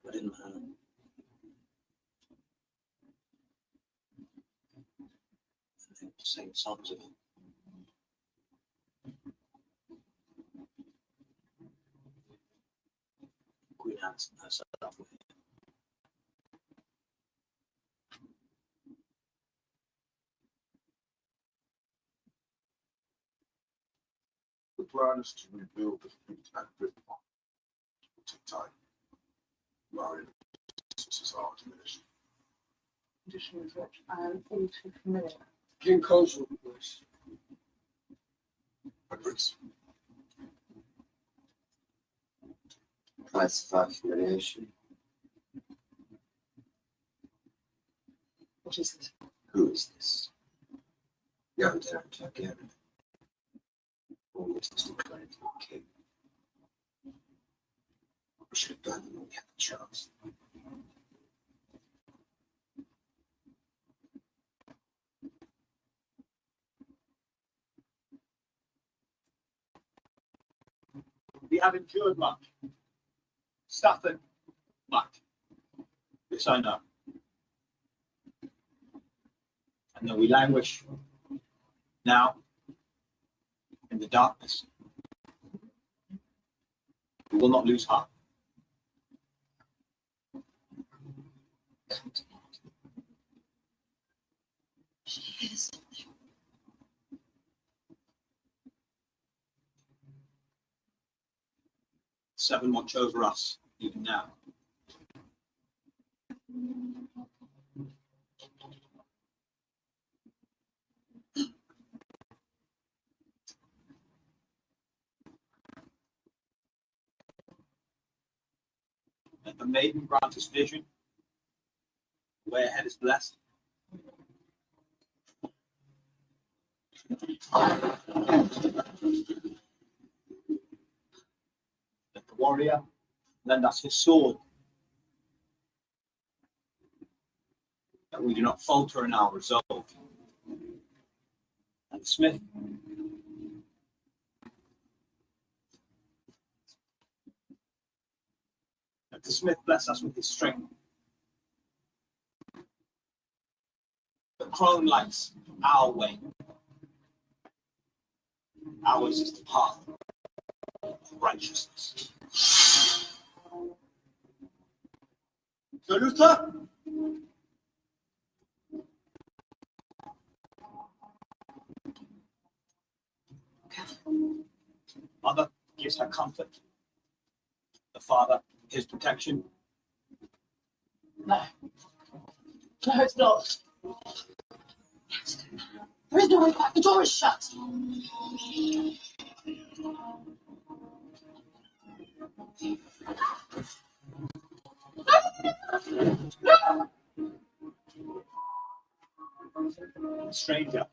but in my own. I think to sing songs of it. Queen Anson herself with it. The plan is to rebuild the fleet at Britain. It will take time. Marion, this is our diminished. Conditions which I am all too familiar. King Consul, please. My prince, Price of humiliation. What is it? Who is this? Young Director again. Almost as declared to the king. We should have done it when we had the chance. We have endured much, suffered much. This I know. And though we languish now in the darkness, we will not lose heart. Yes. Seven watch over us, even now. Let the maiden grant us vision. The way ahead is blessed. Let the warrior lend us his sword, that we do not falter in our resolve. And the smith, let the smith bless us with his strength. The crone lights our way. Ours is the path of righteousness. So, Luther, mother gives her comfort. The father, his protection. No. No, it's not. There is no way back. The door is shut. Stranger.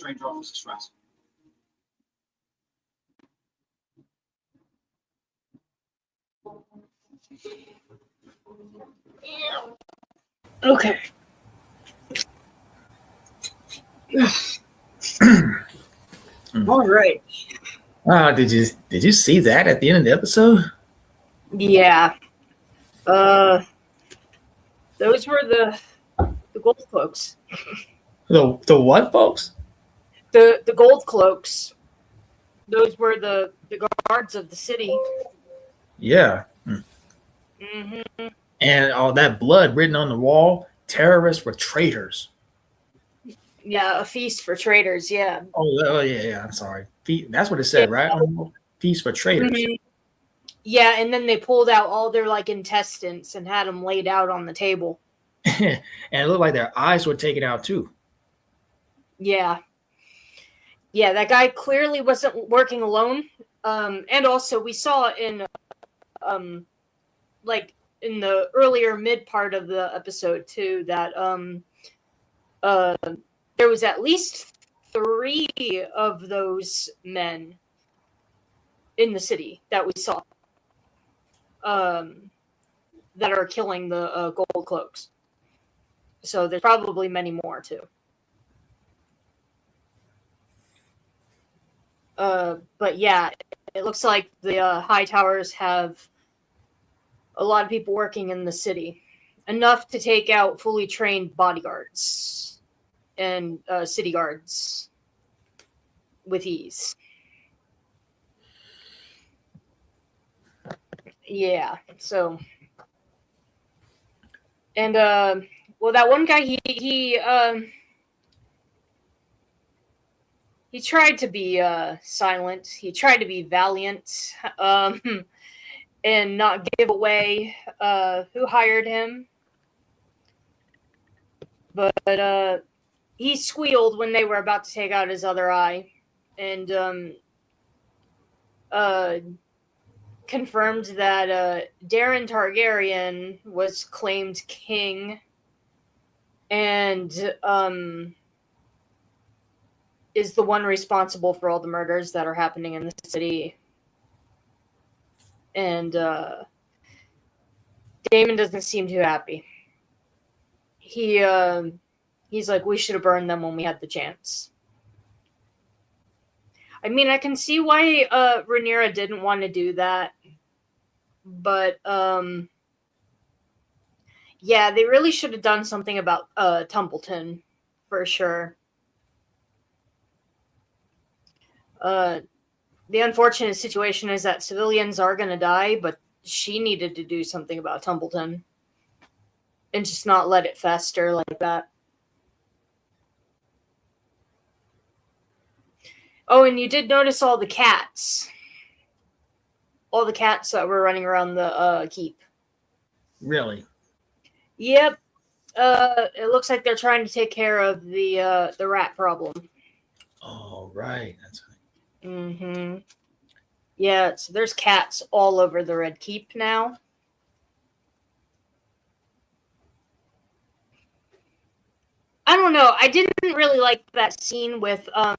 stranger offers us rest. Okay. All right. Did you see that at the end of the episode? Yeah. Those were the gold cloaks. The what, folks? The gold cloaks. Those were the guards of the city. Yeah. Mm-hmm. And all that blood written on the wall. Terrorists were traitors. Yeah, a feast for traitors. Yeah. Oh yeah. I'm sorry. That's what it said, right? Feast for traitors. Mm-hmm. Yeah, and then they pulled out all their like intestines and had them laid out on the table. And it looked like their eyes were taken out too. Yeah. Yeah, that guy clearly wasn't working alone. And also we saw in like in the earlier mid part of the episode too that there was at least 3 of those men in the city that we saw that are killing the gold cloaks. So there's probably many more too. But yeah, it looks like the high towers have a lot of people working in the city, enough to take out fully trained bodyguards and city guards with ease. Yeah, so and well, that one guy he tried to be silent. He tried to be valiant, and not give away who hired him. But he squealed when they were about to take out his other eye, and confirmed that Darren Targaryen was claimed king, and is the one responsible for all the murders that are happening in the city. And Daemon doesn't seem too happy. He's like, we should have burned them when we had the chance. I mean, I can see why Rhaenyra didn't want to do that, but yeah, they really should have done something about Templeton for sure. The unfortunate situation is that civilians are going to die, but she needed to do something about Templeton and just not let it fester like that. Oh, and you did notice all the cats. All the cats that were running around the keep. Really? Yep. It looks like they're trying to take care of the rat problem. Oh, right. That's right. Mm-hmm. Yeah, so there's cats all over the Red Keep now. I don't know. I didn't really like that scene with I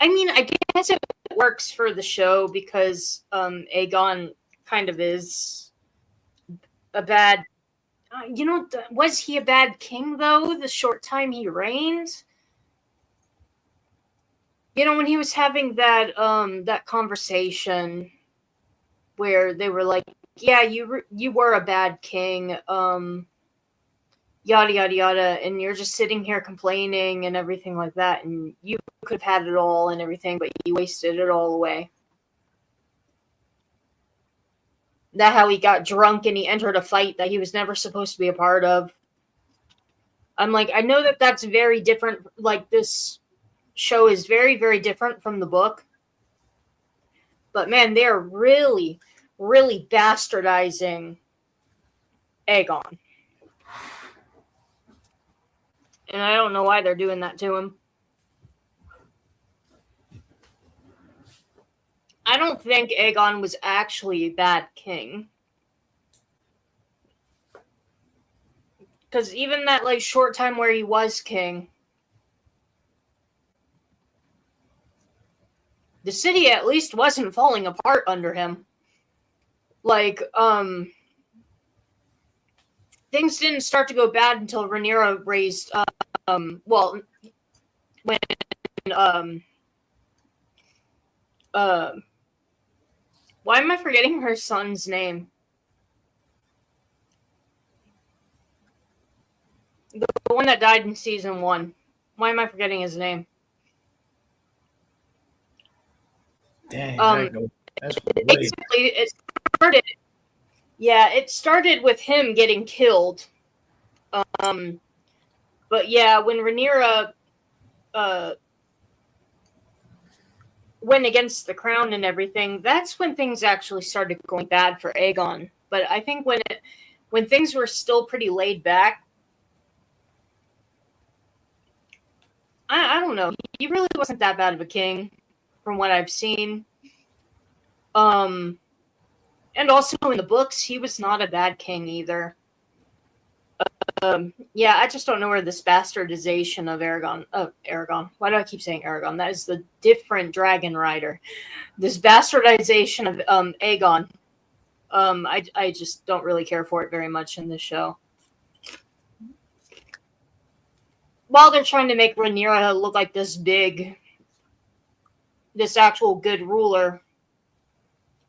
mean, I guess it works for the show because Aegon kind of is a bad was he a bad king though the short time he reigned? When he was having that that conversation where they were like, yeah, you were a bad king, yada yada yada, and you're just sitting here complaining and everything like that, and you could have had it all and everything, but you wasted it all away. That how he got drunk and he entered a fight that he was never supposed to be a part of. I'm like, I know that that's very different. Like, this show is very, very different from the book. But man, they're really, really bastardizing Aegon. And I don't know why they're doing that to him. I don't think Aegon was actually a bad king. Because even that like short time where he was king, the city at least wasn't falling apart under him. Like, things didn't start to go bad until Rhaenyra raised, well, when, why am I forgetting her son's name? The one that died in season 1. Why am I forgetting his name? Dang, that's way. Basically, it started with him getting killed. But yeah, when Rhaenyra went against the crown and everything, that's when things actually started going bad for Aegon. But I think when things were still pretty laid back, I don't know. He really wasn't that bad of a king, from what I've seen. And also in the books, he was not a bad king either. Yeah, I just don't know where this bastardization of Aragon. Why do I keep saying Aragon? That is the different dragon rider. This bastardization of Aegon. I just don't really care for it very much in this show. While they're trying to make Rhaenyra look like this actual good ruler,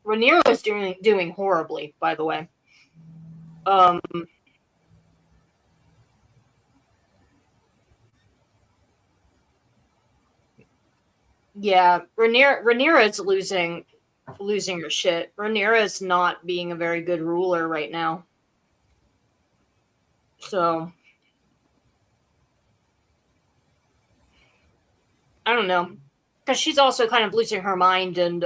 Rhaenyra is doing horribly, by the way. Yeah, Rhaenyra is losing her shit. Rhaenyra is not being a very good ruler right now. So I don't know, because she's also kind of losing her mind and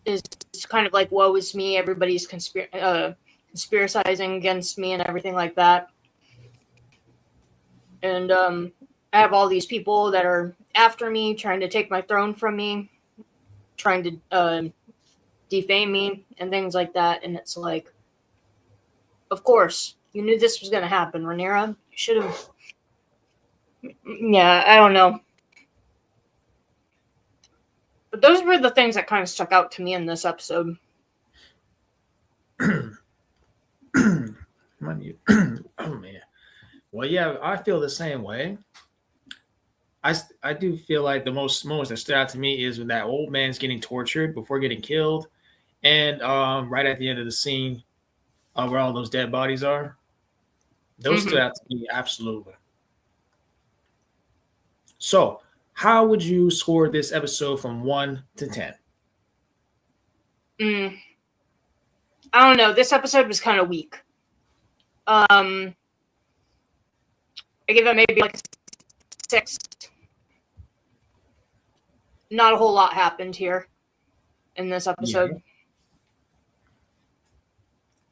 is kind of like, woe is me, everybody's conspiracizing against me and everything like that. And I have all these people that are after me, trying to take my throne from me, trying to defame me and things like that. And it's like, of course, you knew this was going to happen, Rhaenyra. You should have. Yeah, I don't know. But those were the things that kind of stuck out to me in this episode. Oh, man. Well, yeah, I feel the same way. I do feel like the most moments that stood out to me is when that old man's getting tortured before getting killed, and right at the end of the scene, where all those dead bodies are. Those stood out to me absolutely. So, how would you score this episode from 1 to 10? I don't know. This episode was kind of weak. I give it maybe like a 6. Not a whole lot happened here in this episode.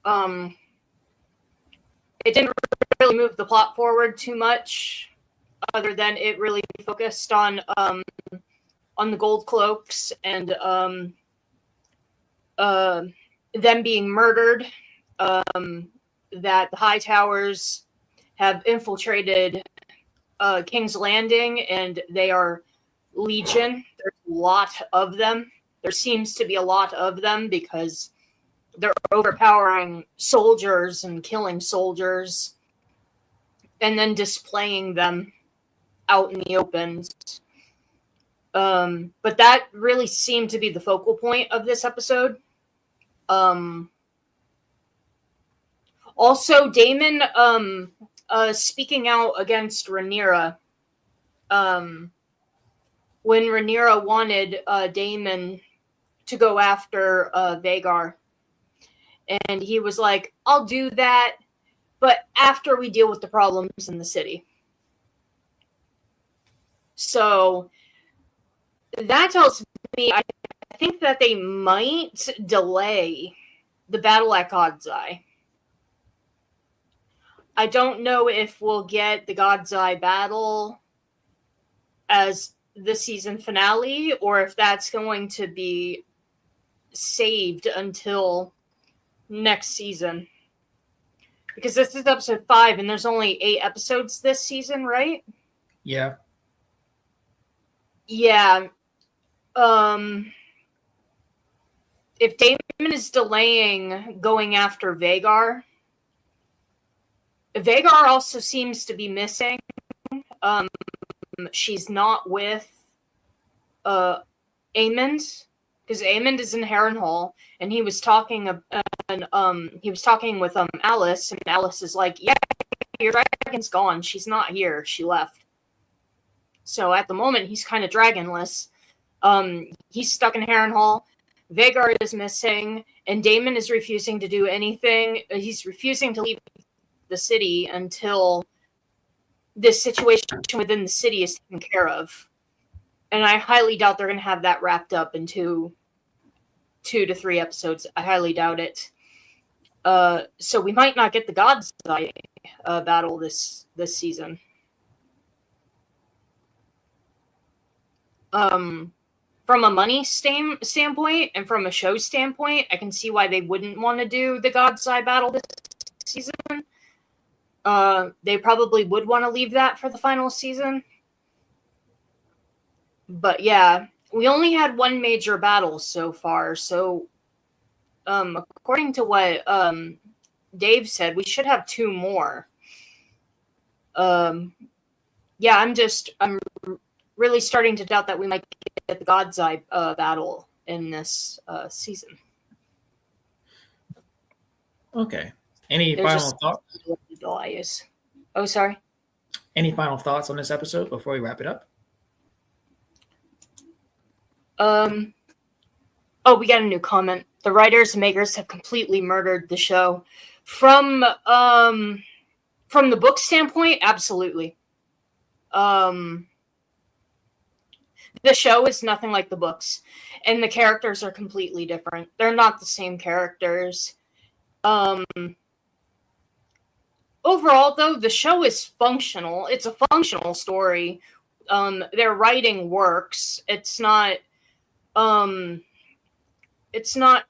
Yeah. It didn't really move the plot forward too much, other than it really focused on the gold cloaks and them being murdered. That the High Towers have infiltrated King's Landing, and they are legion. There's a lot of them. There seems to be a lot of them because they're overpowering soldiers and killing soldiers and then displaying them out in the open. But that really seemed to be the focal point of this episode. Also, Daemon speaking out against Rhaenyra. When Rhaenyra wanted Daemon to go after Vhagar. And he was like, I'll do that, but after we deal with the problems in the city. So that tells me, I think that they might delay the battle at God's Eye. I don't know if we'll get the God's Eye battle as the season finale, or if that's going to be saved until next season. Because this is episode 5, and there's only 8 episodes this season, right? Yeah. Yeah. If Damon is delaying going after Vagar also seems to be missing. She's not with Aemond, because Aemond is in Harrenhal, and he was talking with Alice, and Alice is like, "Yeah, your dragon's gone. She's not here. She left." So at the moment, he's kind of dragonless. He's stuck in Harrenhal. Vagar is missing, and Damon is refusing to do anything. He's refusing to leave the city until this situation within the city is taken care of. And I highly doubt they're going to have that wrapped up in 2 to 3 episodes. I highly doubt it. So we might not get the God's Eye battle this season. From a money standpoint and from a show standpoint, I can see why they wouldn't want to do the God's Eye battle this season. They probably would want to leave that for the final season. But yeah, we only had one major battle so far. So, according to what Dave said, we should have 2 more. Yeah, I'm really starting to doubt that we might get the God's Eye battle in this season. Okay. Any final thoughts? Delays. Oh, sorry. Any final thoughts on this episode before we wrap it up? Oh, we got a new comment. The writers and makers have completely murdered the show. From the book standpoint, absolutely. The show is nothing like the books, and the characters are completely different. They're not the same characters. Overall, though, the show is functional. It's a functional story. Their writing works. It's not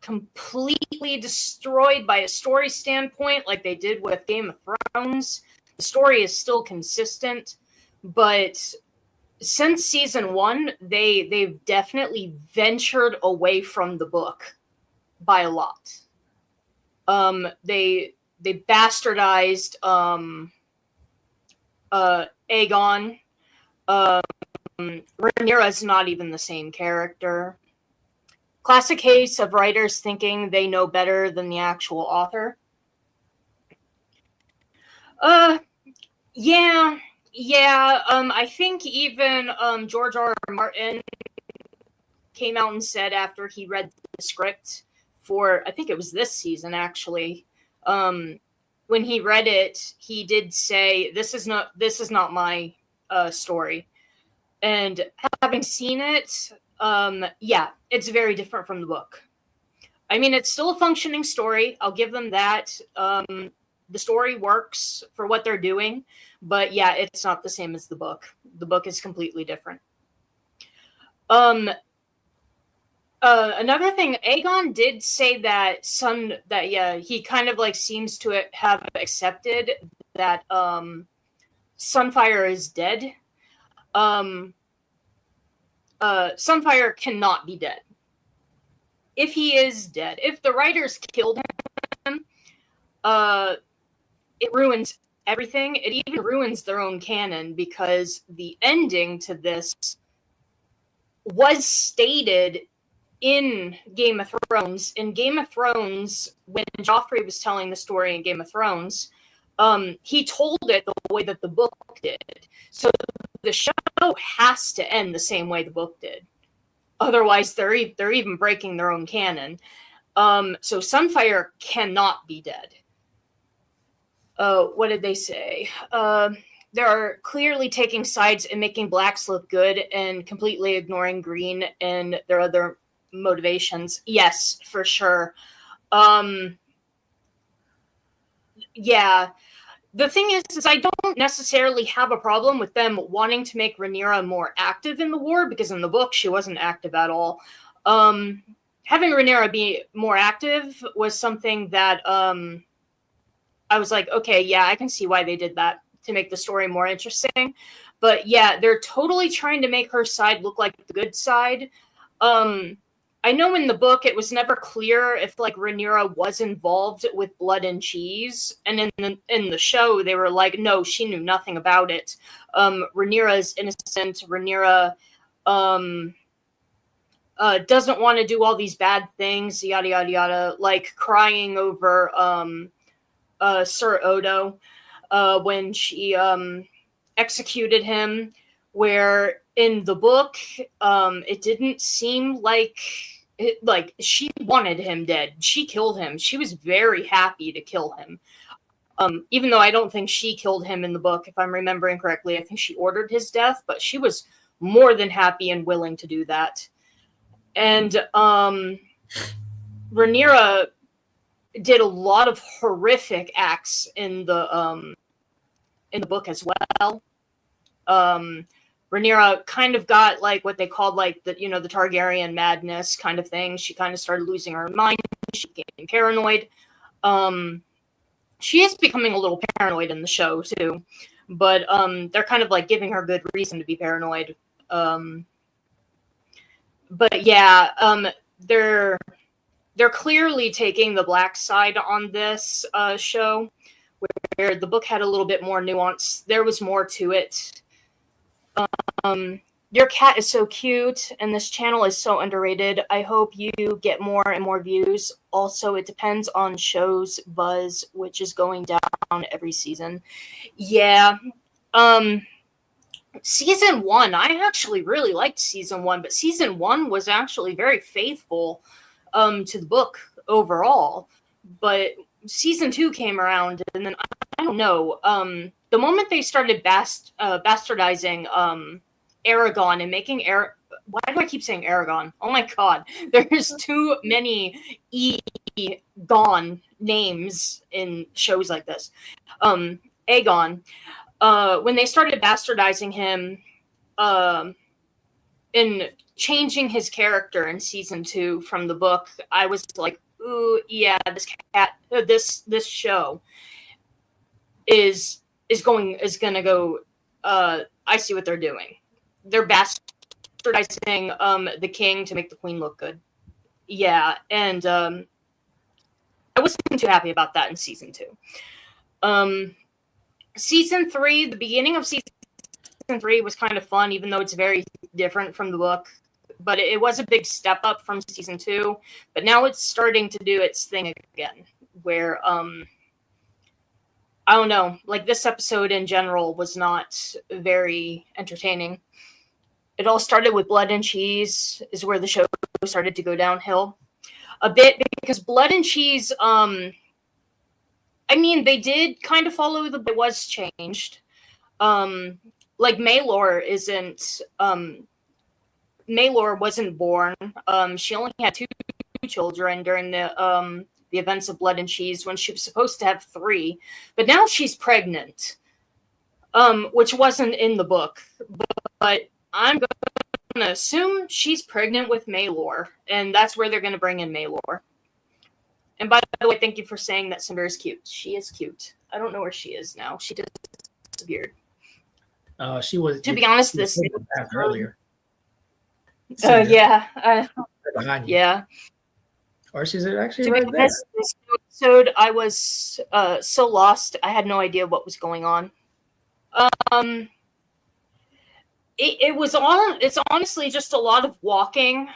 completely destroyed by a story standpoint like they did with Game of Thrones. The story is still consistent, but since season 1, they've definitely ventured away from the book by a lot. They bastardized Aegon. Rhaenyra is not even the same character. Classic case of writers thinking they know better than the actual author. Yeah. I think even George R. R. Martin came out and said after he read the script for, I think it was this season actually, when he read it, he did say, "This is not my story." And having seen it, yeah, it's very different from the book. I mean, it's still a functioning story. I'll give them that. The story works for what they're doing, but yeah, it's not the same as the book. The book is completely different. Another thing, Aegon did say that he kind of like seems to have accepted that Sunfire is dead. Sunfire cannot be dead. If he is dead, if the writers killed him, it ruins everything. It even ruins their own canon, because the ending to this was stated in Game of Thrones. In Game of Thrones, when Joffrey was telling the story in Game of Thrones, he told it the way that the book did. So the show has to end the same way the book did. Otherwise, they're even breaking their own canon. So Sunfire cannot be dead. What did they say? They're clearly taking sides and making blacks look good and completely ignoring green and their other motivations. Yes, for sure. Yeah. The thing is I don't necessarily have a problem with them wanting to make Rhaenyra more active in the war, because in the book she wasn't active at all. Having Rhaenyra be more active was something that I was like, okay, yeah, I can see why they did that, to make the story more interesting. But yeah, they're totally trying to make her side look like the good side. I know in the book it was never clear if like Rhaenyra was involved with Blood and Cheese, and in the show they were like, no, she knew nothing about it. Rhaenyra is innocent. Rhaenyra doesn't want to do all these bad things, yada yada yada, like crying over Sir Odo when she executed him, where in the book it didn't seem like she wanted him dead. She killed him. She was very happy to kill him. Even though I don't think she killed him in the book, if I'm remembering correctly. I think she ordered his death, but she was more than happy and willing to do that. And Rhaenyra did a lot of horrific acts in the book as well. Rhaenyra kind of got like what they called like the Targaryen madness kind of thing. She kind of started losing her mind. She became paranoid. She is becoming a little paranoid in the show too, but they're kind of like giving her good reason to be paranoid. But yeah, they're clearly taking the black side on this show, where the book had a little bit more nuance. There was more to it. Your cat is so cute, and this channel is so underrated. I hope you get more and more views. Also, it depends on show's buzz, which is going down every season. Yeah. Season 1, I actually really liked season 1, but season 1 was actually very faithful to the book overall. But season 2 came around, and then I don't know. The moment they started bastardizing Aragon and making why do I keep saying Aragon? Oh my god, there's too many Egon names in shows like this. Aegon. When they started bastardizing him, in changing his character in season 2 from the book, I was like, ooh, yeah, this show is gonna go. I see what they're doing. They're bastardizing the king to make the queen look good. Yeah, and I wasn't too happy about that in season 2. Season 3, the beginning of season 3 was kind of fun, even though it's very different from the book. But it was a big step up from season 2. But now it's starting to do its thing again, where I don't know, like this episode in general was not very entertaining. It all started with Blood and Cheese, is where the show started to go downhill a bit, because Blood and Cheese, I mean, they did kind of follow it was changed. Like Maelor wasn't born. She only had 2 children during the events of Blood and Cheese, when she was supposed to have 3, but now she's pregnant, which wasn't in the book. But I'm going to assume she's pregnant with Maelor, and that's where they're going to bring in Maelor. And by the way, thank you for saying that Cinder is cute. She is cute. I don't know where she is now. She disappeared. She was. To be honest, this earlier. Yeah. Behind you. Yeah. Or she's actually To right be there. honest, this episode, I was so lost. I had no idea what was going on. It's honestly just a lot of walking.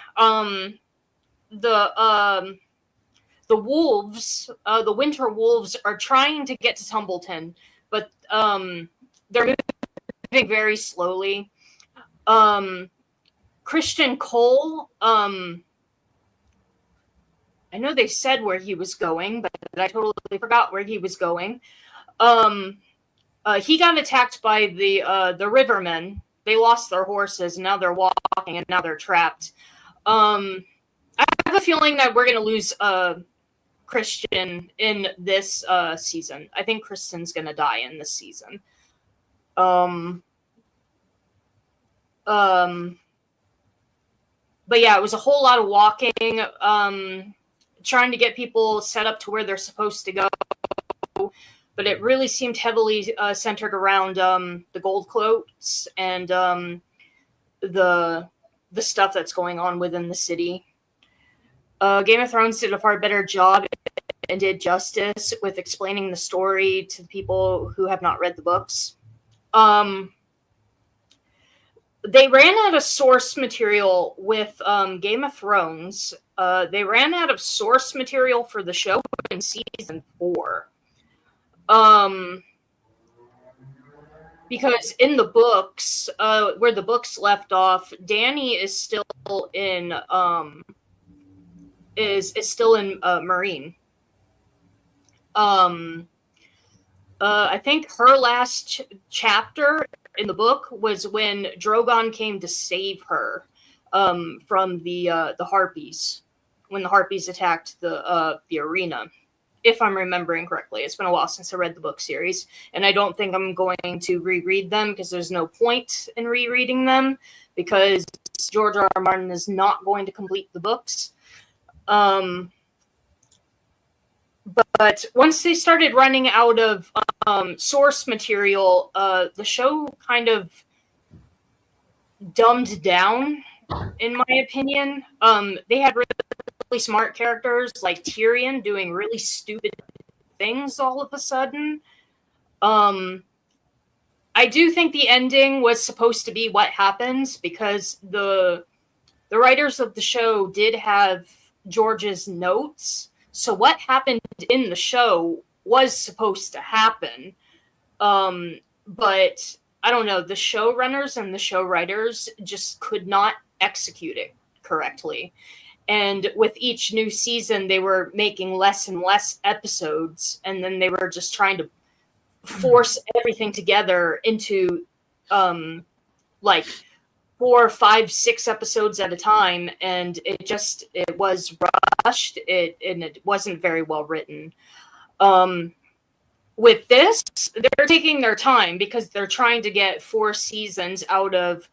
The wolves, the winter wolves, are trying to get to Tumbleton, but they're moving very slowly. Christian Cole, I know they said where he was going, but I totally forgot where he was going. He got attacked by the Rivermen. They lost their horses, and now they're walking, and now they're trapped. I have a feeling that we're going to lose Christian in this season. I think Kristen's going to die in this season. But yeah, it was a whole lot of walking, trying to get people set up to where they're supposed to go. But but it really seemed heavily centered around the gold cloaks and the stuff that's going on within the city. Game of Thrones did a far better job and did justice with explaining the story to people who have not read the books. They ran out of source material with Game of Thrones. They ran out of source material for the show in season 4. Because in the books, where the books left off, Dany is still in Marine. I think her last chapter in the book was when Drogon came to save her from the Harpies, when the Harpies attacked the arena. If I'm remembering correctly. It's been a while since I read the book series, and I don't think I'm going to reread them because there's no point in rereading them because George R. R. Martin is not going to complete the books. But once they started running out of source material, the show kind of dumbed down, in my opinion. They had really smart characters like Tyrion doing really stupid things all of a sudden. I do think the ending was supposed to be what happens because the writers of the show did have George's notes. So what happened in the show was supposed to happen. But I don't know, the showrunners and the show writers just could not execute it correctly. And with each new season, they were making less and less episodes, and then they were just trying to force everything together into like 4, 5, 6 episodes at a time, and it was rushed. And it wasn't very well written. With this, they're taking their time because they're trying to get 4 seasons out of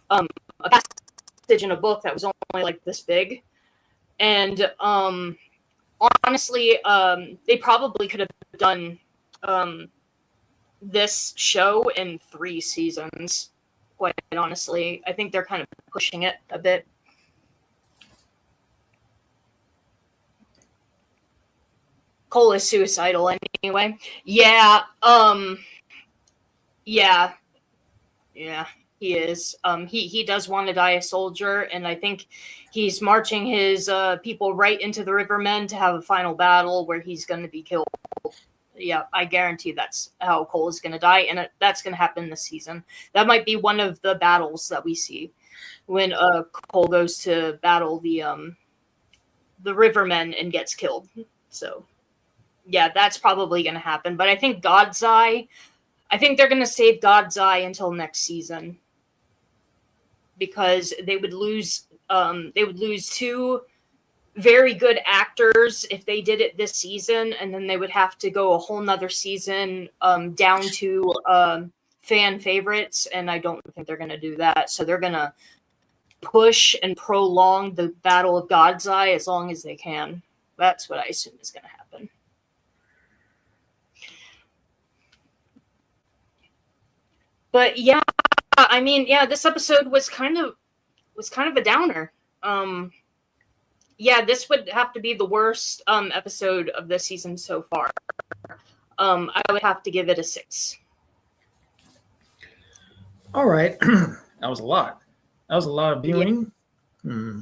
a passage in a book that was only like this big. And honestly, they probably could have done this show in 3 seasons, quite honestly. I think they're kind of pushing it a bit. Cole is suicidal anyway. Yeah, yeah, he is. He does want to die a soldier, and I think he's marching his people right into the Rivermen to have a final battle where he's going to be killed. Yeah, I guarantee that's how Cole is going to die, and that's going to happen this season. That might be one of the battles that we see when Cole goes to battle the Rivermen and gets killed. So, yeah, that's probably going to happen. But I think God's Eye, I think they're going to save God's Eye until next season because they would lose 2 very good actors if they did it this season, and then they would have to go a whole nother season down to fan favorites, and I don't think they're going to do that. So they're going to push and prolong the Battle of God's Eye as long as they can. That's what I assume is going to happen. But yeah, I mean, yeah, this episode was kind of a downer. Yeah, this would have to be the worst episode of this season so far. I would have to give it a 6. All right. That was a lot. That was a lot of viewing. Yeah.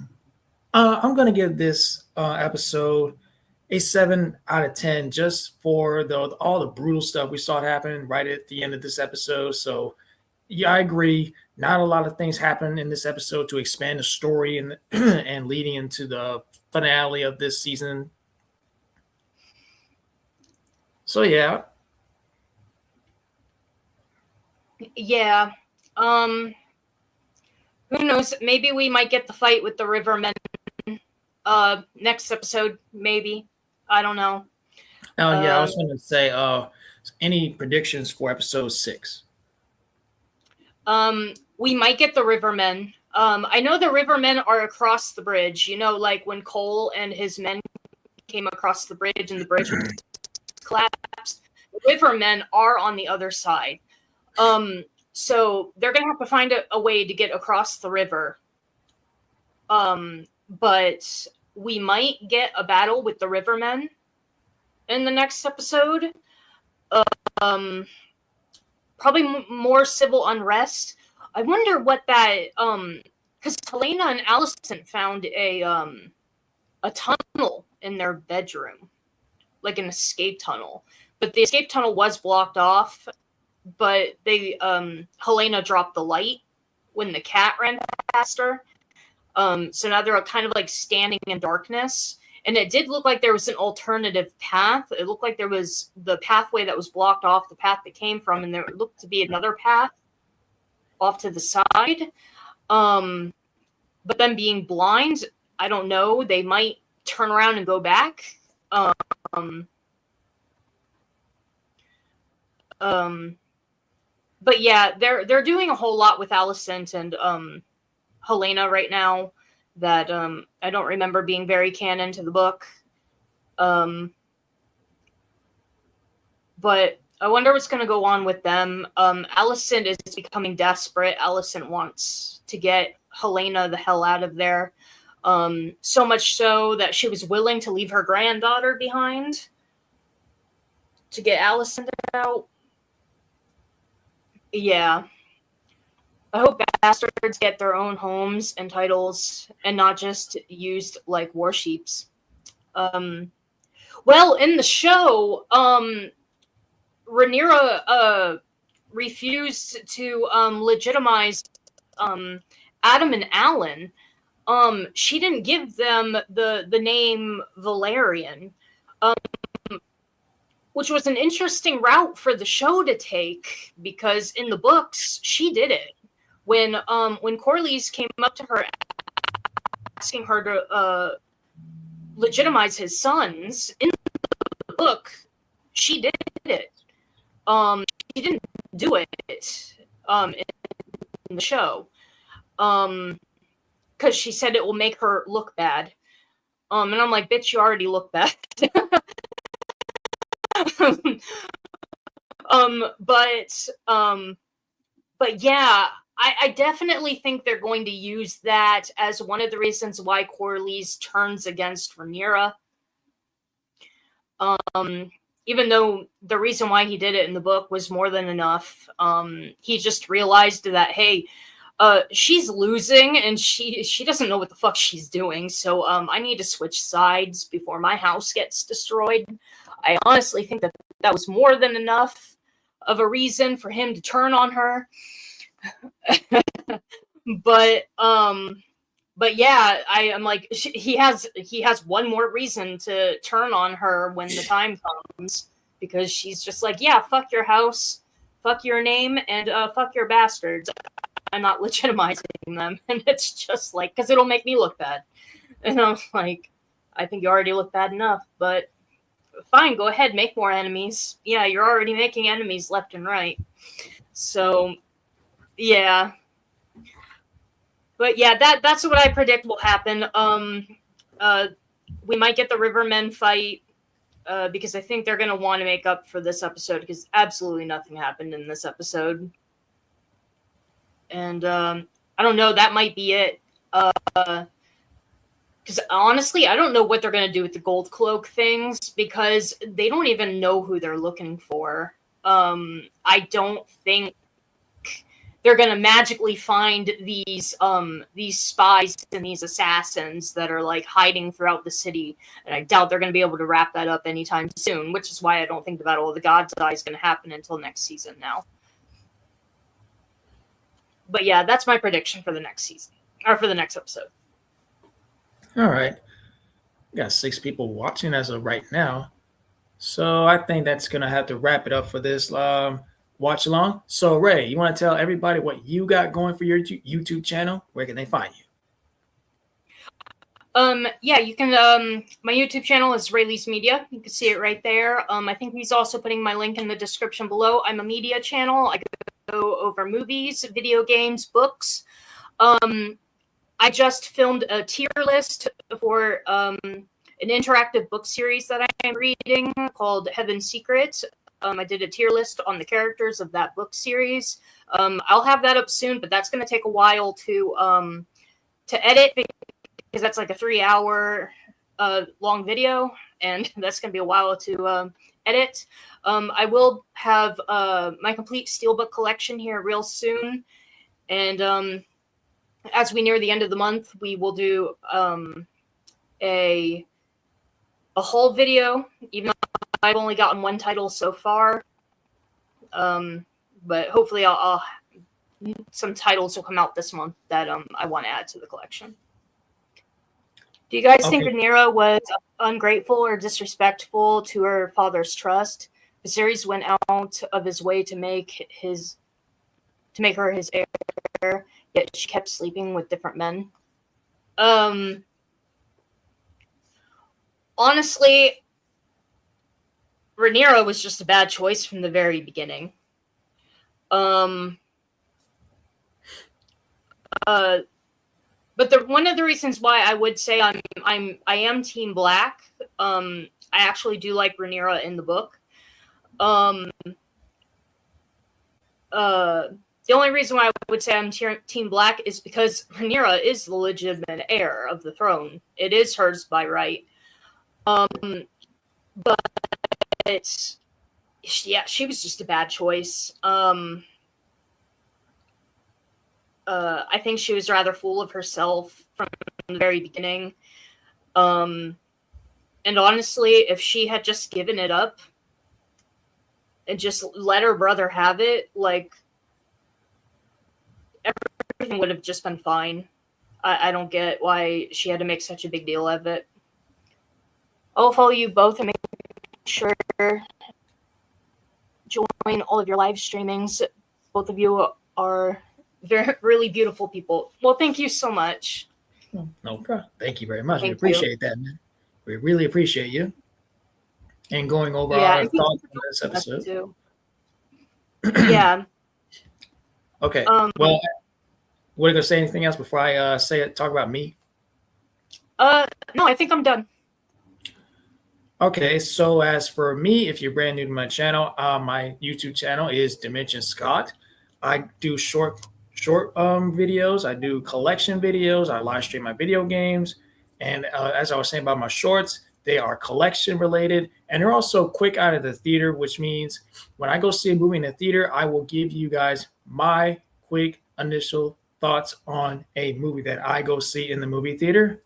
I'm going to give this episode a 7 out of 10 just for all the brutal stuff we saw happen right at the end of this episode. So, yeah, I agree. Not a lot of things happen in this episode to expand the story and and leading into the finale of this season. So, yeah. Yeah. Who knows? Maybe we might get the fight with the Rivermen next episode, maybe. I don't know. Oh, yeah, I was going to say, any predictions for episode 6? We might get the Rivermen. I know the Rivermen are across the bridge. You know, like when Cole and his men came across the bridge and the bridge was collapsed. rivermen are on the other side. So they're gonna have to find a way to get across the river. But we might get a battle with the rivermen in the next episode. Probably more civil unrest. I wonder what that because Helena and Allison found a tunnel in their bedroom, like an escape tunnel. But the escape tunnel was blocked off. But they Helena dropped the light when the cat ran past her. So now they're kind of like standing in darkness. And it did look like there was an alternative path. It looked like there was the pathway that was blocked off, the path that came from, and there looked to be another path off to the side. But them being blind, I don't know. They might turn around and go back. But yeah, they're doing a whole lot with Alicent and Helena right now that I don't remember being very canon to the book. But I wonder what's going to go on with them. Alicent is becoming desperate. Alicent wants to get Helena the hell out of there. So much so that she was willing to leave her granddaughter behind to get Alicent out. Yeah. I hope bastards get their own homes and titles and not just used like warships. Well, in the show, Rhaenyra refused to legitimize Adam and Alan. She didn't give them the name Valerian, which was an interesting route for the show to take because in the books she did it. When Corlys came up to her asking her to legitimize his sons in the book, she did it. She didn't do it in the show because she said it will make her look bad. And I'm like, bitch, you already look bad. But yeah, I definitely think they're going to use that as one of the reasons why Corlys turns against Rhaenyra. Even though the reason why he did it in the book was more than enough. He just realized that, hey, she's losing and she doesn't know what the fuck she's doing. So I need to switch sides before my house gets destroyed. I honestly think that was more than enough of a reason for him to turn on her. But yeah, I'm like, he has one more reason to turn on her when the time comes, because she's just like, yeah, fuck your house, fuck your name, and fuck your bastards. I'm not legitimizing them. And it's just like, because it'll make me look bad. And I'm like, I think you already look bad enough, but fine, go ahead, make more enemies. Yeah, you're already making enemies left and right. So yeah. But yeah, that's what I predict will happen. We might get the Rivermen fight because I think they're going to want to make up for this episode because absolutely nothing happened in this episode. And I don't know, that might be it. Because honestly, I don't know what they're going to do with the gold cloak things because they don't even know who they're looking for. I don't think they're going to magically find these spies and these assassins that are like hiding throughout the city. And I doubt they're going to be able to wrap that up anytime soon, which is why I don't think the Battle of the God's Eye is going to happen until next season now. But yeah, that's my prediction for the next season, or for the next episode. All right. We got 6 people watching as of right now. So I think that's going to have to wrap it up for this watch along. So Ray, you want to tell everybody what you got going for your YouTube channel? Where can they find you? Yeah, you can, my YouTube channel is Lee's Media. You can see it right there. I think he's also putting my link in the description below. I'm a media channel. I go over movies, video games, books. I just filmed a tier list for, an interactive book series that I'm reading called Heaven's Secret. I did a tier list on the characters of that book series. I'll have that up soon, but that's going to take a while to edit because that's like a 3-hour long video, and that's going to be a while to edit. I will have my complete Steelbook collection here real soon, and as we near the end of the month, we will do a haul video, even though I've only gotten one title so far. But hopefully I'll some titles will come out this month that I want to add to the collection. Do you guys think Rhaenyra was ungrateful or disrespectful to her father's trust? Viserys went out of his way to make her his heir, yet she kept sleeping with different men. Honestly, Rhaenyra was just a bad choice from the very beginning. But one of the reasons why I would say I am Team Black. I actually do like Rhaenyra in the book. The only reason why I would say I'm Team Black is because Rhaenyra is the legitimate heir of the throne. It is hers by right. But yeah, she was just a bad choice. I think she was rather full of herself from the very beginning. And honestly, if she had just given it up and just let her brother have it, like, everything would have just been fine. I don't get why she had to make such a big deal of it. I'll follow you both and make sure join all of your live streamings. Both of you are really beautiful people. Well, thank you so much. No problem. Thank you very much. We appreciate that, man. We really appreciate you and going over our thoughts on this episode. Yeah. Okay. Well, we're gonna say anything else before I talk about me? No, I think I'm done. Okay, so as for me, if you're brand new to my channel, my YouTube channel is Dimension Scott. I do short videos. I do collection videos. I live stream my video games, and as I was saying about my shorts, they are collection related, and they're also quick out of the theater, which means when I go see a movie in the theater, I will give you guys my quick initial thoughts on a movie that I go see in the movie theater.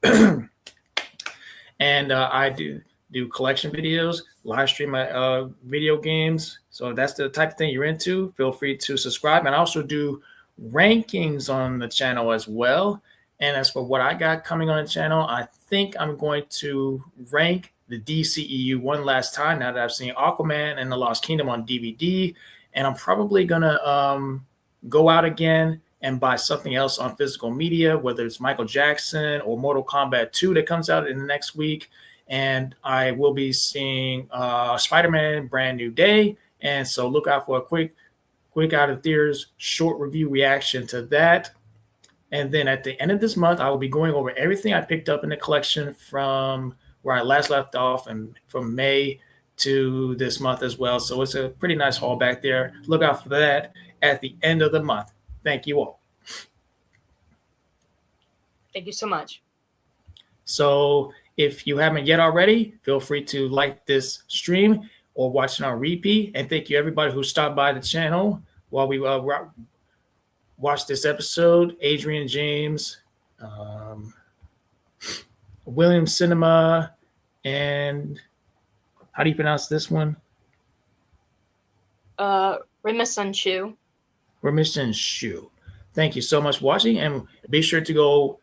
And I do collection videos, live stream my video games. So if that's the type of thing you're into, feel free to subscribe. And I also do rankings on the channel as well. And as for what I got coming on the channel, I think I'm going to rank the DCEU one last time now that I've seen Aquaman and the Lost Kingdom on DVD. And I'm probably going to go out again and buy something else on physical media, whether it's Michael Jackson or Mortal Kombat 2 that comes out in the next week. And I will be seeing Spider-Man Brand New Day. And so look out for a quick out of theaters short review reaction to that. And then at the end of this month, I will be going over everything I picked up in the collection from where I last left off and from May to this month as well. So it's a pretty nice haul back there. Look out for that at the end of the month. Thank you all. Thank you so much. So if you haven't yet already, feel free to like this stream or watch it on repeat. And thank you everybody who stopped by the channel while we watched this episode. Adrian James, William Cinema, and how do you pronounce this one? Remison Shu. Remison Shu. Thank you so much for watching, and be sure to go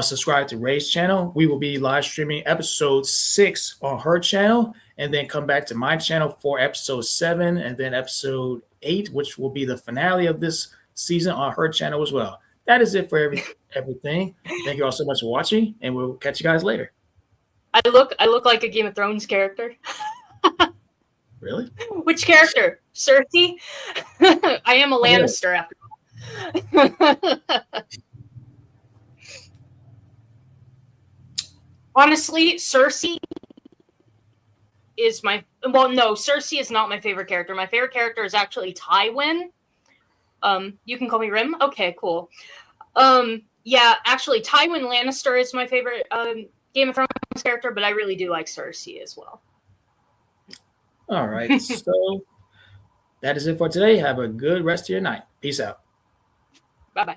subscribe to Ray's channel. We will be live streaming episode 6 on her channel, and then come back to my channel for episode 7, and then episode 8, which will be the finale of this season on her channel as well. That is it for everything. Thank you all so much for watching, and we'll catch you guys later. I look like a Game of Thrones character. Really? Which character? Cersei? I am a Lannister after all. Honestly, Cersei is my Well, no, Cersei is not my favorite character. My favorite character is actually Tywin. You can call me Rim. Okay, cool. Yeah, actually, Tywin Lannister is my favorite Game of Thrones character, but I really do like Cersei as well. All right. So that is it for today. Have a good rest of your night. Peace out. Bye-bye.